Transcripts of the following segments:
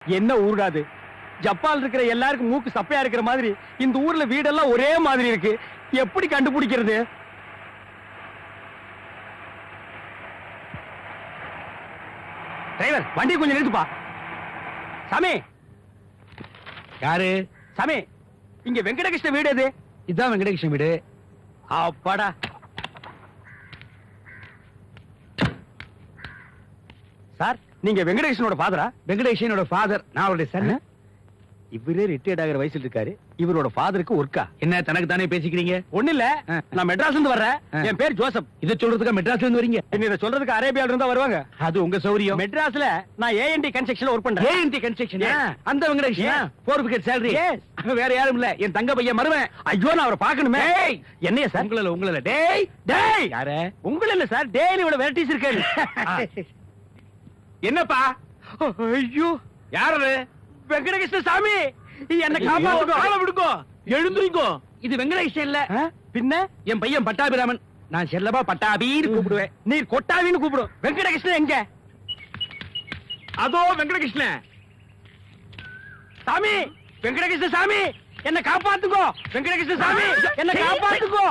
என்ன ஊருடாது? ஜப்பால் இருக்கிற எல்லாருக்கும் மூக்கு சப்பையா இருக்கிற மாதிரி இந்த ஊர்ல வீடெல்லாம் ஒரே மாதிரி இருக்கு. எப்படி கண்டுபிடிக்கிறது? டிரைவர், வண்டி கொஞ்சம் நிறுத்துப்பா. சாமி, யாரு? சாமி, இங்க வெங்கடகிருஷ்ண வீடு எது? இதான் வெங்கடகிருஷ்ணன் வீடு. அப்பாடா. சார், நீங்க வெங்கடகிருஷ்ணனோட ஃபாதரா? வெங்கடேஷனோட ஃபாதர், நான் அவருடைய சன். இவரே ரிட்டையர்ட் ஆகிற வயசுல இருக்காரு. இவரோட ஃபாதருக்கு ஒர்க்கா? என்ன தனக்கு தானே பேசிக்கிறீங்க? ஒண்ணு இல்ல, நான் மெட்ராஸ்ல இருந்து வர்றேன். என் பேர் ஜோசப். இத சொல்றதுக்கு மெட்ராஸ்ல இருந்து வரீங்க? என்ன இத சொல்றதுக்கு அரேபியால இருந்தா வருவாங்க. அது உங்க சௌரியம். மெட்ராஸ்ல நான் ஏஎன்டி கன்ஸ்ட்ரக்ஷன்ல ஒர்க் பண்றேன். AND construction. அந்த வெங்கடேஷன் 4 விக்கெட் salary. வேற யாரும் இல்ல, என் தங்க பையன் மருமன். ஐயோ, நான் அவரை பார்க்கணுமே. என்னைய சார்? உங்கள டேய் டேய். யார? உங்கள இல்ல சார், டேய்ல இவ்வளவு வெரைட்டிஸ் இருக்காரு. என்னப்பா? ஐயோ, யாரு? வெங்கடகிருஷ்ண சாமி, என்ன காப்பாத்துங்க. கால விடுங்கோ, எழுந்துருங்கோ. இது வெங்கடேஷன் இல்ல, பின்ன என் பையன் பட்டாபிராமன். நான் செல்லப்பா பட்டாபின்னு கூப்பிடுவேன். நீர் கொட்டாவின்னு கூப்பிடும். வெங்கடகிருஷ்ணன் எங்க? அதோ வெங்கடகிருஷ்ணன். சாமி, வெங்கடகிருஷ்ண சாமி, என்ன காப்பாத்துக்கோ. வெங்கடகிருஷ்ண சாமி, என்ன காப்பாத்துக்கோ.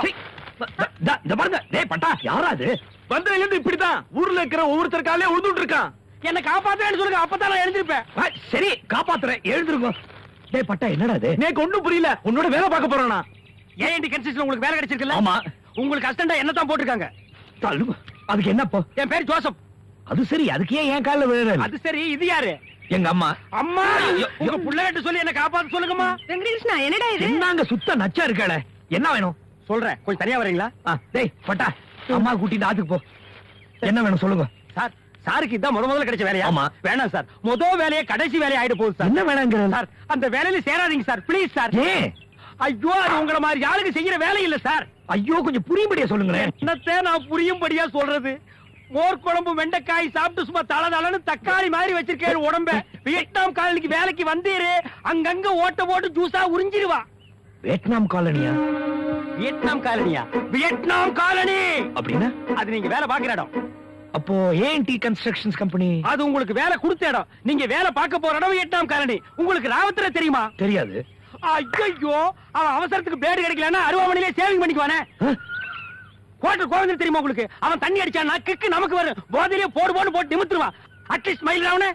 இந்த பாருங்க, டேய் பட்டா, யாராது? வந்ததுல இருந்து இப்படிதான் ஊர்ல இருக்கிற ஒவ்வொருத்தர் காலையே உழுந்துட்டு இருக்கான். என்ன காப்பாத்துறேன்னு சொல்லுங்க, அப்பதான் நான் எழுந்திருப்பேன். சரி, காப்பாத்துறேன், எழுந்திருங்க. டேய் பட்டா, என்னடா இது? எனக்கு ஒண்ணும் புரியல. உன்னோட வேலை பார்க்க போறேனா? ஏஎன்டி கன்ஸ்ட்ரக்ஷன் உங்களுக்கு வேலை கிடைச்சிருக்குல்ல? ஆமா. உங்களுக்கு அசிஸ்டண்டா என்ன தான் போட்டுருக்காங்க? தள்ளுங்க. அதுக்கு என்னப்பா? என் பேர் ஜோசப். அது சரி, அதுக்கு ஏன் என் கால்ல விழுற? அது சரி, இது யாரு? எங்க அம்மா. அம்மா, உங்க புள்ளைகிட்ட சொல்லி என்ன காப்பாத்து சொல்லுங்கம்மா. வெங்கடகிருஷ்ணா, என்னடா இது? என்னங்க சுத்த நச்சா இருக்காள? என்ன வேணும்? சொல்றேன், கொஞ்சம் தனியா வரீங்களா? டேய் பட்டா, அம்மா கூட்டிட்டு ஆத்துக்கு போ. என்ன வேணும் சொல்லுங்க. சார், சாருக்கு இதான் முதல்ல கிடைச்ச வேலையா? ஆமா. வேணாம் சார், வேலையே கடைசி வேலையா ஆயிடு போகுது சார். என்ன வேணாங்கிற? சார், அந்த வேலையில சேராதீங்க சார், ப்ளீஸ் சார். ஏன்? ஐயோ, அது உங்களை மாதிரி ஆளுக்கு செய்யற வேலை இல்ல சார். ஐயோ, கொஞ்சம் புரியும்படியா சொல்லுங்களேன். என்னத்தை நான் புரியும்படியா சொல்றது? மோர் குழம்பு வெண்டைக்காய் சாப்பிட்டு சும்மா தளதளன்னு தக்காளி மாதிரி வச்சிருக்கேன் உடம்ப. வியட்நாம் காலனிக்கு வேலைக்கு வந்தீரு, அங்கங்க ஓட்ட போட்டு ஜூஸா உறிஞ்சிருவா. வியட்நாம் காலனியா? வியட்நாம் காலனியா? வியட்நாம் காலனி அப்படின்னா அது நீங்க வேலை பாக்குற இடம். அப்போ ஏஎன்டி கன்ஸ்ட்ரக்ஷன்ஸ் கம்பெனி? அது உங்களுக்கு வேலை கொடுத்த இடம். நீங்க வேலை பார்க்க போற இடம் வியட்நாம் காலனி. உங்களுக்கு ராவத்துல தெரியுமா? தெரியாது. ஐயோ, அவன் அவசரத்துக்கு பேடு கிடைக்கலன்னா அருவாமனையிலே சேவிங் பண்ணிக்குவானே. கோட்டர் கோவிந்தர் தெரியுமா உங்களுக்கு? அவன் தண்ணி அடிச்சான்னா கிக்கு நமக்கு வரும். போதிலே போட்டு நிமித்துருவான். அட்லீஸ்ட் மயில் ராவனே.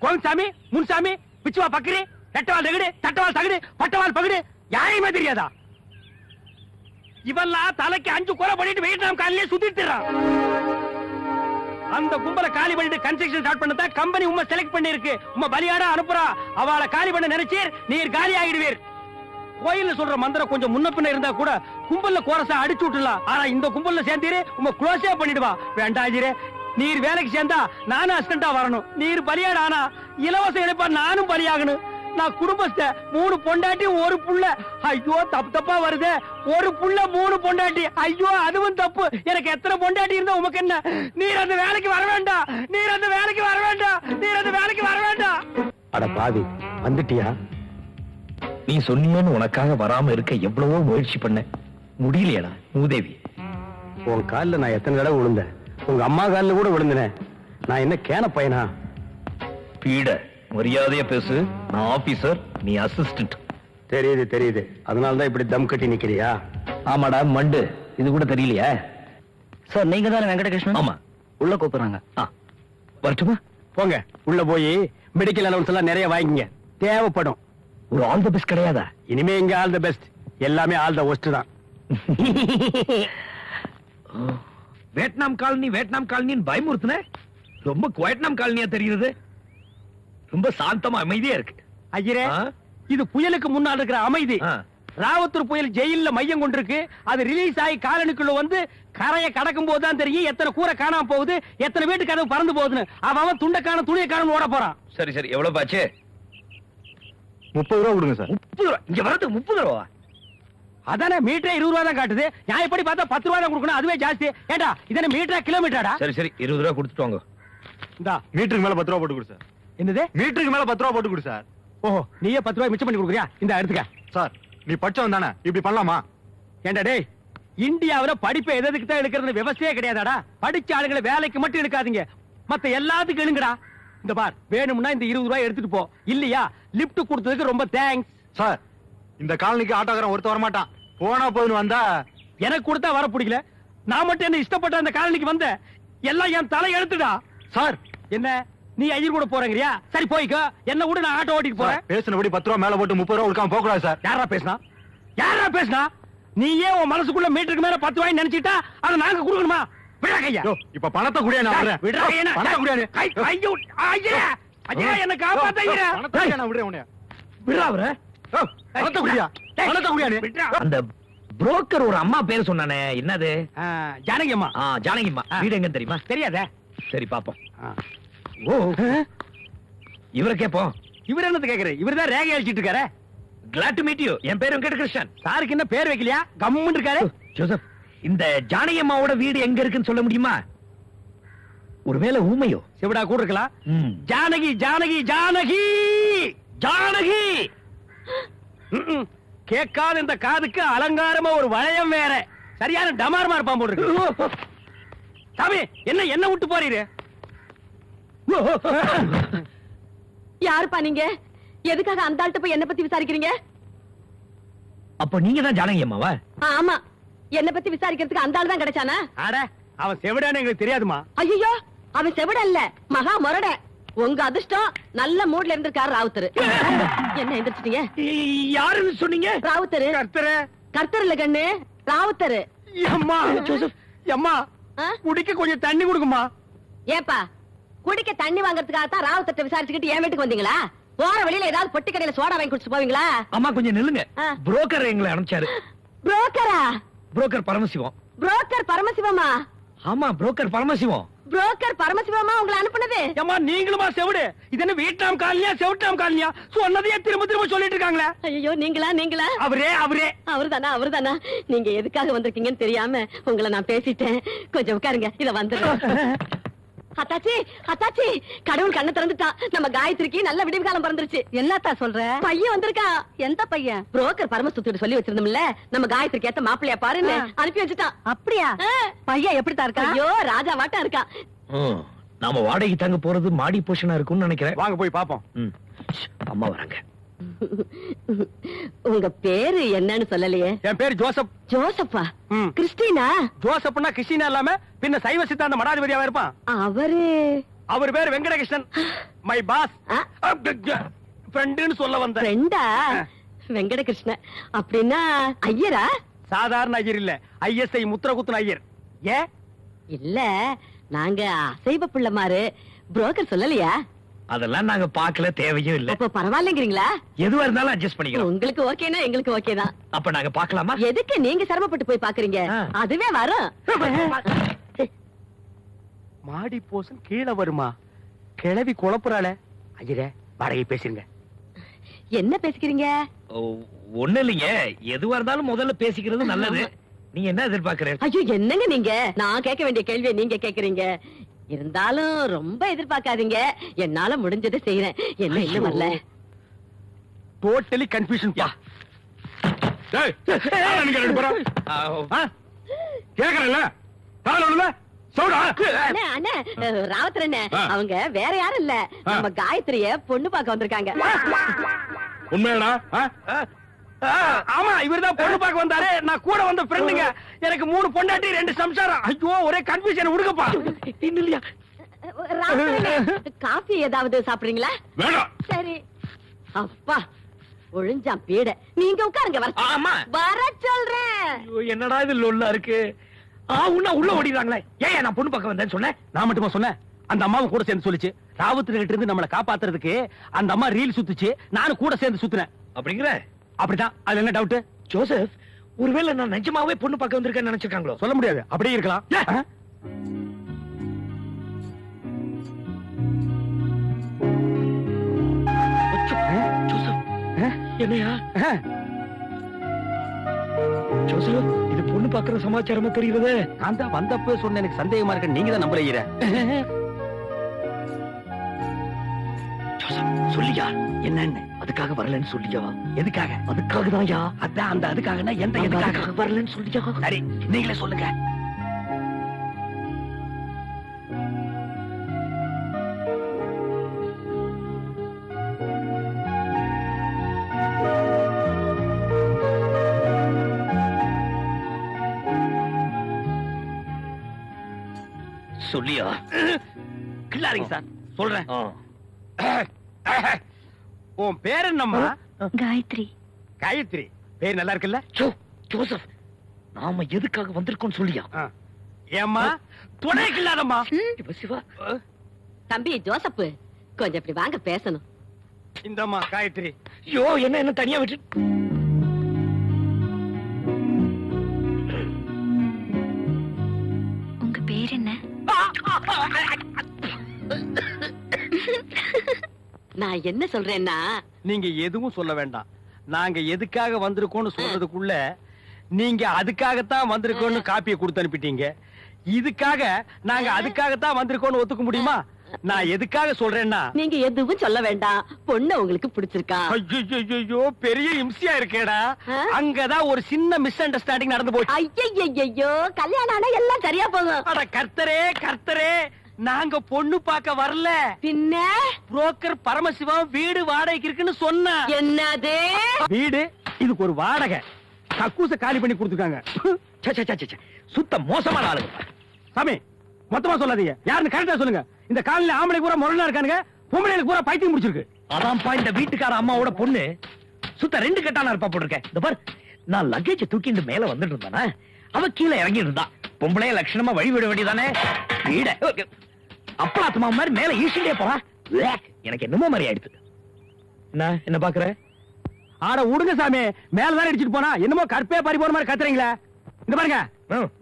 கோவிந்தசாமி, முன்சாமி, பிச்சுவா பக்கரி, ரெட்டவால் தகடு, தட்டவால் தகடு, பட்டவால் பகடு, யாரையுமே தெரியாதா? இவெல்லாம் தலைக்கு 5 கொலை பண்ணிட்டு வியட்நாம் காலிலே சுத்திட்டு அந்த கும்பல காலி பண்ணிட்டு கன்ஸ்ட்ரக்ஷன் ஸ்டார்ட் பண்ணதா கம்பெனி உம்மை செலக்ட் பண்ணி இருக்கு. உம்மை பலியாடா அனுப்புறா. அவளை காலி பண்ண நினைச்சீர், நீர் காலி ஆகிடுவீர். கோயில்ல சொல்ற மந்திரம் கொஞ்சம் முன்ன பின்ன இருந்தா கூட கும்பல்ல கோரசா அடிச்சு விட்டுலாம். ஆனா இந்த கும்பல்ல சேர்ந்தீரு, உம்மை க்ளோஸே பண்ணிடுவா. வேண்டாஜிரே, நீர் வேலைக்கு சேர்ந்தா நானும் அசிஸ்டண்டா வரணும். நீர் பலியாடா, ஆனா இலவச இணைப்பா நானும் பலியாகணும். நான் குடும்பஸ்த 3 பொண்டாட்டி 1 புள்ள. ஐயோ, தப்பா வருதே. 1 புள்ள 3 பொண்டாட்டி. ஐயோ, அதுவும் தப்பு. எனக்கு எத்தனை பொண்டாட்டி இருந்தா உமக்கு என்ன? நீர் அந்த வேலைக்கு வர வேண்டாம். நீர் அந்த வேலைக்கு வர வேண்டாம். நீர் அந்த வேலைக்கு வர வேண்டாம். அட பாவி, வந்துட்டியா? நீ சொன்னியன்னு உனக்காக வராம இருக்க எவ்வளவோ முயற்சி பண்ண, முடியலையடா மூதேவி. உன் காலில் நான் எத்தனை தடவை விழுந்தேன். உங்க அம்மா காலில் கூட விழுந்தேன். நான் என்ன கேன பையனா? பீட, மரியாதையா பேசு. நான் ஆபீசர், நீ அசிஸ்டன்ட். தெரியுது. அதனாலதான் இப்படி தம் கட்டி நிக்கிறியா? ஆமாடா மண்டு, இது கூட தெரியலையா? சார், நீங்க தானே வெங்கடகிருஷ்ணன்? ஆமா. உள்ள கூப்பிடுறாங்க. வரட்டுமா? போங்க, உள்ள போய் மெடிக்கல் அலவன்ஸ் எல்லாம் நிறைய வாங்கிங்க. தேவைப்படும். ஒரு ஆல் தி பெஸ்ட் கிடையாதா? இனிமே இங்க ஆல் தி பெஸ்ட், எல்லாமே ஆல் தி ஒஸ்ட் தான். வியட்நாம் காலனின்னு பயமுறுத்துன. ரொம்ப குவைட்நாம் காலனியா தெரியுது. ரொம்ப சாந்தமா அமைதியா இருக்கு. ஐயரே, இது புயலுக்கு முன்னால் இருக்கிற அமைதி. ராவத்தூர் புயல் ஜெயில்ல மையம் கொண்டிருக்கு. அது ரிலீஸ் ஆகி காலனிக்குள்ள வந்து கரையை கடக்கும் போதுதான் தெரியும் எத்தனை கூரை காணாம போகுது, எத்தனை வீட்டு கதவு பறந்து போகுதுன்னு. அவன் துண்டை காணும் துணியை காணும் ஓட போறான். சரி, எவ்வளவு பாச்சு? 30 ரூபா கொடுங்க சார். 30 ரூபா? இங்க வரதுக்கு 30 ரூபா? அதானே, மீட்டரே 20 ரூபா தான் காட்டுது. நான் எப்படி பார்த்தா 10 ரூபா தான் கொடுக்கணும், அதுவே ஜாஸ்தி. ஏண்டா, இதனை மீட்டரா கிலோமீட்டராடா? சரி 20 ரூபா கொடுத்துட்டு வாங்க. இந்தா, மீட்டருக்கு மேல 10 ரூபா போட்டு கொடு சார். என்னது? மீட்டருக்கு மேல 10 ரூபா போட்டு கொடு சார். ஓஹோ, நீயே 10 ரூபாய் மிச்சம் பண்ணி கொடுக்குறியா? இந்த எடுத்துக்க. சார், நீ படிச்சவன் தானே, இப்படி பண்ணலாமா? ஏண்டா டேய், இந்தியாவுல படிப்பை எதுக்கு தான் எடுக்கிறது விவசாயே கிடையாதாடா? படிச்ச ஆளுங்களை வேலைக்கு மட்டும் எடுக்காதீங்க, மத்த எல்லாத்துக்கும் எழுங்கடா. இந்த பார், வேணும்னா இந்த 20 ரூபாய் எடுத்துட்டு போ. இல்லையா லிப்ட் கொடுத்ததுக்கு ரொம்ப தேங்க்ஸ். சார் இந்த காலனிக்கு ஆட்டோக்காரன் ஒருத்த வர மாட்டான். போனா போதுன்னு வந்தா எனக்கு கொடுத்தா வர பிடிக்கல. நான் மட்டும் என்ன இஷ்டப்பட்ட அந்த காலனிக்கு வந்தேன். எல்லாம் என் தலை எழுத்துடா. சார் என்ன நீ ஐயர் கூட போறேங்கறியா? சரி போய்க்கோ. என்ன கூட நான் ஆட்டோ ஓட்டிட்டு போறேன். பேசினபடி 10 ரூபா மேல போட்டு 30 ரூபா கொடுக்காம போக கூடாது சார். யாரா பேசினா? யாரா பேசினா? நீ ஏன் உன் மனசுக்குள்ள மீட்டருக்கு மேல 10 ரூபாய் நினைச்சிட்டா அதை நாங்க கொடுக்கணுமா? விடா கையா. யோ, இப்ப பணத்தை குடியா நான் வரேன். விடா கையா. பணத்தை குடியா நீ. ஐயோ ஐயா ஐயா என்ன காப்பாத்துங்கடா. பணத்தை குடியா நான் விடுறேன் உன்னை. விடுறா அவரை. யோ, பணத்தை குடியா. பணத்தை குடியா நீ. விட்றா. அந்த புரோக்கர் ஒரு அம்மா பேர் சொன்னானே, என்னது? ஜானகி அம்மா. ஜானகிம்மா. வீடு எங்க தெரியுமா? தெரியாதே. சரி பாப்போம். ஓ, இவரை கேப்போம். இவர் என்னது கேக்குற? இவர்தான் ரேகை அழிச்சிட்டு இருக்காரு. Glad to meet you. என் பேர் வெங்கடகிருஷ்ணன். சாருக்கு என்ன பேர் வைக்கலையா? கம்முன்னு இருக்காரு. ஜோசப், இந்த ஜானகி அம்மாவோட வீடு எங்க இருக்குன்னு சொல்ல முடியுமா? ஒருவேளை ஊமையோ? சிவடா கூட இருக்கலாம். ம். ஜானகி ஜானகி ஜானகி ஜானகி. ம்ம். கேட்காத இந்த காதுக்கு அலங்காரமா ஒரு வளையம் வேற. சரியான டமாரமா இருப்பான் போல இருக்கு. சாமி என்ன என்ன விட்டு போறீரு? யாருப்பா நீங்க? எதுக்காக அந்த ஆள்கிட்ட போய் என்ன பத்தி விசாரிக்கிறீங்க? அப்ப நீங்க தான் ஜானகி அம்மாவா? ஆமா, என்ன பத்தி விசாரிக்கிறதுக்கு அந்த ஆள் தான் கிடைச்சானா? அட அவன் செவிடான்னு எங்களுக்கு தெரியாதுமா. ஐயோ, அவன் செவிட இல்ல, மகா மொரட. உங்க அதிர்ஷ்டம், நல்ல மூட்ல இருந்திருக்காரு ராவுத்தரு. என்ன எந்திரிச்சிட்டீங்க? யாருன்னு சொன்னீங்க? ராவுத்தரு. கர்த்தரே. கர்த்தர் இல்ல கண்ணு, ராவுத்தரு. அம்மா ஜோசப், அம்மா ஆ? குடிக்க கொஞ்சம் தண்ணி கொடுக்குமா. ஏப்பா, குடிக்க தண்ணி வாங்குறதுக்காக தான் ராவுத்தர்ட்ட விசாரிச்சுக்கிட்டு என் வீட்டுக்கு வந்தீங்களா? போற வழியில ஏதாவது பொட்டி கடையில சோடா வாங்கி குடிச்சு போவீங்களா? அம்மா கொஞ்சம் நில்லுங்க. ஆ. புரோக்கர் எங்களை அனுப்பிச்சாரு. புரோக்கரா? புரோக்கர் பரமசிவம். புரோக்கர் பரமசிவமா? ஆமா, புரோக்கர் பரமசிவம். புரோக்கர் பரமசிவமா உங்களை அனுப்புனது? அம்மா நீங்களுமா செவிடு? இது என்ன வீட்டாம் காலனியா செவிட்டாம் காலனியா? சொன்னதையே திரும்ப திரும்ப சொல்லிட்டு இருக்காங்களே. ஐயோ, நீங்களா நீங்களா? அவரே அவரே. அவர்தானா அவர்தானா? நீங்க எதுக்காக வந்திருக்கீங்கன்னு தெரியாம உங்களை நான் பேசிட்டேன். கொஞ்சம் உட்காருங்க, இத வந்துடுறேன். அத்தாச்சி அத்தாச்சி, கடவுள் கண்ணை திறந்துட்டான். நம்ம காயத்ரிக்கு நல்ல விடிவு காலம் பிறந்துருச்சு. என்னத்தா சொல்ற? பையன் வந்திருக்கான். எந்த பையன்? புரோக்கர் பரமசுத்திட்டு சொல்லி வச்சிருந்தோம்ல, நம்ம காயத்ரிக்கு ஏத்த மாப்பிள்ளையா பாருன்னு அனுப்பி வச்சுட்டான். அப்படியா? பையன் எப்படித்தான் இருக்கா? ஐயோ, ராஜா வாட்டம் இருக்கான். நாம வாடகை தாங்க போறது மாடி போஷனா இருக்கும்னு நினைக்கிறேன். வாங்க போய் பாப்போம். ம். அம்மா வராங்க. உங்க பேரு என்னன்னு சொல்லலையே? என் பேர் ஜோசப். ஜோசப்பா? ம். கிறிஸ்டினா? ஜோசப்னா கிறிஸ்டினா இல்லாம பின்ன சைவ சித்தாந்த மடாதிபதியாவா இருப்பான். அவரு அவர் பேர் வெங்கடகிருஷ்ணன். My boss. ஃப்ரெண்டுன்னு சொல்ல வந்தேன். ஃப்ரெண்டா? வெங்கடகிருஷ்ண அப்படின்னா ஐயரா? சாதாரண ஐயர் இல்ல, ஐஎஸ்ஐ முத்திர குத்துன ஐயர். ஏ இல்ல, நாங்க அசைவ பிள்ளைமாரு. புரோக்கர் சொல்லலையா? அதெல்லாம் நாங்க பார்க்கல, தேவையும் இல்ல. அப்ப பரவாயில்லைங்கிறீங்களா? எதுவா இருந்தாலும் அட்ஜஸ்ட் பண்ணிக்கலாம். உங்களுக்கு ஓகேனா எங்களுக்கு ஓகே தான். அப்ப நாங்க பார்க்கலாமா? எதுக்கு நீங்க சிரமப்பட்டு போய் பாக்குறீங்க? ஆ. அதுவே வரும். மாடி போசன் கீழே வருமா? கிளவி குழப்புறாளே. ஐயரே வாடகை பேசுங்க. என்ன பேசிக்கிறீங்க? ஒண்ணு இல்லைங்க, எதுவா இருந்தாலும் முதல்ல பேசிக்கிறது நல்லது. நீங்க என்ன எதிர்பார்க்கறீங்க? ஐயோ, என்னங்க நீங்க? நான் கேட்க வேண்டிய கேள்வியை நீங்க கேக்குறீங்க. இருந்தாலும் ரொம்ப எதிர்பார்க்காதீங்க. என்னால முடிஞ்சதை செய்யறேன். என்ன இன்னும் வரல? டோட்டலி கன்ஃபியூஷன் பா. டேய், யாரா நீங்க ரெண்டு பேரும்? கேக்குறேன்ல, கால ஒண்ணுல சவுடா. அண்ணே, அண்ணே, ராவத்தர் அண்ணே, அவங்க வேற யாரும் இல்ல, நம்ம காயத்ரிய பொண்ணு பார்க்க வந்திருக்காங்க. உண்மையாடா? ஆமா, இவர்தான் பொண்ணு பார்க்க வந்தாரு. நான் கூட வந்த ஃப்ரெண்டுங்க. எனக்கு 3 பொண்டாட்டி 2 சம்சாரம். ஐயோ, ஒரே கன்ஃபியூஷன். விடுங்கப்பா. இல்லையா? ராவத்தர் அண்ணே, காஃபி ஏதாவது சாப்பிடுறீங்களா? வேணாம். சரி. அப்பா, ஒழிஞ்சான் பீட. நீங்க உட்காருங்க, வர ஆமா. வர சொல்றேன். ஐயோ, என்னடா இது லொல்லா இருக்கு. உள்ள ஓடிடுறாங்களே. ஏன் நான் பொண்ணு பார்க்க வந்தேன்னு சொன்னேன்? நான் மட்டுமா சொன்னேன்? அந்த அம்மாவும் கூட சேர்ந்து சொல்லுச்சு. ராவத்துல கிட்ட இருந்து நம்மளை காப்பாத்துறதுக்கு அந்த அம்மா ரீல் சுத்துச்சு. நானும் கூட சேர்ந்து சுத்துனேன். அப்படிங்கிற? அப்படிதான். அதுல என்ன டவுட்? ஜோசப், ஒருவேளை நான் நிஜமாவே பொண்ணு பார்க்க வந்திருக்கேன்னு நினைச்சிருக்காங்களோ? சொல்ல முடியாது, அப்படியே இருக்கலாம். ஜோசப், என்னையா? ஜோசப், இது பொண்ணு பார்க்கற சமாச்சாரமா தெரியுது. நான் தான் வந்தப்ப சொன்ன, எனக்கு சந்தேகமா இருக்கு. நீங்க தான் நம்பலையிற. ஜோசப், சொல்லியா? என்னன்னு? அதுக்காக வரலன்னு சொல்லியா? எதுக்காக? அதுக்காக தான்யா. அதான் அந்த அதுக்காகனா எந்த எதுக்காக? அதுக்காக வரலன்னு சொல்லியா? சரி, நீங்களே சொல்லுங்க. சொல்லியா? கில்லாரிங்க சார், சொல்றேன். ஆ. உன் பேர் என்னம்மா? காயத்ரி. காயத்ரி பேர் நல்லா இருக்குல்ல? ஜோசப், நாம எதுக்காக வந்திருக்கோம் சொல்லியா? ஏம்மா துணை கில்லாதம்மா. சிவா, தம்பி ஜோசப், கொஞ்சம் இப்படி வாங்க பேசணும். இந்தம்மா காயத்ரி. ஐயோ, என்ன தனியா விட்டு. உங்க பேர் என்ன? நான் என்ன சொல்றேன்னா, நீங்க எதுவும் சொல்ல வேண்டாம். நாங்க எதுக்காக வந்திருக்கோம்னு சொல்றதுக்குள்ள நீங்க அதுக்காகத்தான் வந்திருக்கோம்னு காப்பியை கொடுத்து அனுப்பிட்டீங்க. இதுக்காக நாங்க அதுக்காகத்தான் வந்திருக்கோம்னு ஒத்துக்க முடியுமா? நான் எதுக்காக சொல்றேன்னா, நீங்க எதுவும் சொல்ல வேண்டாம். பொண்ணு உங்களுக்கு பிடிச்சிருக்கா? ஐயோ பெரிய இம்சியா இருக்கேடா. அங்கதான் ஒரு சின்ன மிஸ் அண்டர்ஸ்டாண்டிங் நடந்து போச்சு. ஐயோ, கல்யாணம் ஆனா எல்லாம் சரியா போகும். அட கர்த்தரே கர்த்தரே, நாங்க பொண்ணு பார்க்க வரல. பின்ன புரோக்கர் பரமசிவம் வீடு வாடகைக்கு இருக்குன்னு சொன்னா. என்னது வீடு? இதுக்கு ஒரு வாடகை. கக்கூச காலி பண்ணி கொடுத்துருக்காங்க. சுத்த மோசமான ஆளுங்க. சாமி மொத்தமா சொல்லாதீங்க, யாருன்னு கரெக்டா சொல்லுங்க. இந்த காலையில ஆம்பளை பூரா முரளா இருக்கானுங்க, பொம்பளைகளுக்கு பூரா பைத்தியம் முடிச்சிருக்கு. அதான்ப்பா இந்த வீட்டுக்கார அம்மாவோட பொண்ணு. சுத்த 2 கட்டான இருப்பா போட்டிருக்கேன். இந்த பார், நான் லக்கேஜ் தூக்கிட்டு மேல வந்துட்டு இருந்தானே, அவ கீழே இறங்கி இருந்தா. பொம்பளைய லட்சணமா வழி விட வேண்டியதானே. வீட அப்பளாத்துமா மாதிரி மேல ஈசிலே போறா. எனக்கு என்னமோ மாதிரி ஆயிடுச்சு. என்ன பாக்குற? ஆட விடுங்க சாமி, மேலதான் அடிச்சிட்டு போனா என்னமோ கற்பே பறி போற மாதிரி கத்துறீங்களா? இந்த பாருங்க,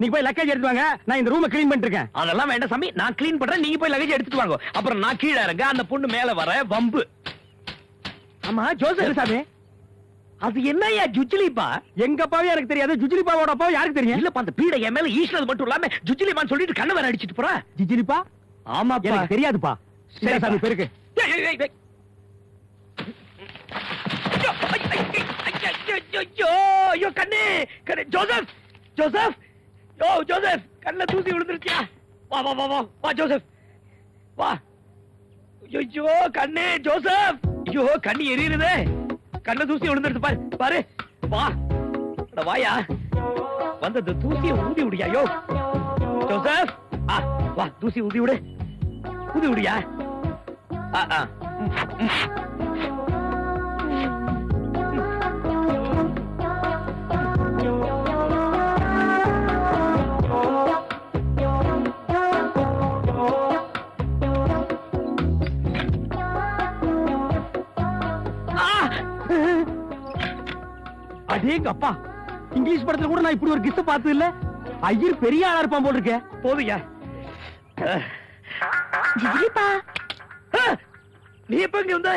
நீங்க போய் லக்கேஜ் எடுத்து வாங்க, நான் இந்த ரூமை கிளீன் பண்ணிட்டு இருக்கேன். அதெல்லாம் வேண்டாம் சாமி, நான் கிளீன் பண்றேன். நீங்க போய் லக்கேஜ் எடுத்துட்டு வாங்க. அப்புறம் நான் கீழே இறங்க, அந்த பொண்ணு மேல வர வம்பு. ஆமா ஜோசப் சாமி, அது என்னையா ஜுஜிலிப்பா? எங்க அப்பாவே எனக்கு தெரியாது, ஜுஜிலிப்பாவோட அப்பாவும் யாருக்கு தெரியும்? இல்லப்பா, அந்த பீட என் மேல ஈஸ்னது மட்டும் இல்லாம ஜுஜிலிப்பான்னு சொல்லிட்டு கண்ண வேற அடிச்சிட்டு போறா. ஜிஜிலிப்பா? ஆமாப்பா, எனக்கு தெரியாதுப்பா. சரி சாமி பெருக்கு. ஐயோ கண்ணே, ஜோசப் ஜோசப், யோ ஜோசப், கண்ணுல தூசி விழுந்துருச்சியா? வா வா வா வா வா ஜோசப், வா. ஐயோ கண்ணே ஜோசப், ஐயோ கண்ணு எரியுறதே, கண்ணுல தூசி விழுந்துருச்சு பாரு பாரு. வா வாயா, வந்து தூசியை ஊதி விடியா. யோ ஜோசப், வா தூசி ஊதி விடு, ஊதி விடியா. அடேங்க அப்பா, இங்கிலீஷ் படத்துல கூட நான் இப்படி ஒரு கிஸ் பார்த்தது இல்ல. ஐயர் பெரிய ஆளா இருப்பான் போல இருக்க. போதுயா. ஜிஜிலிப்பா, நீ எப்ப இங்க வந்த?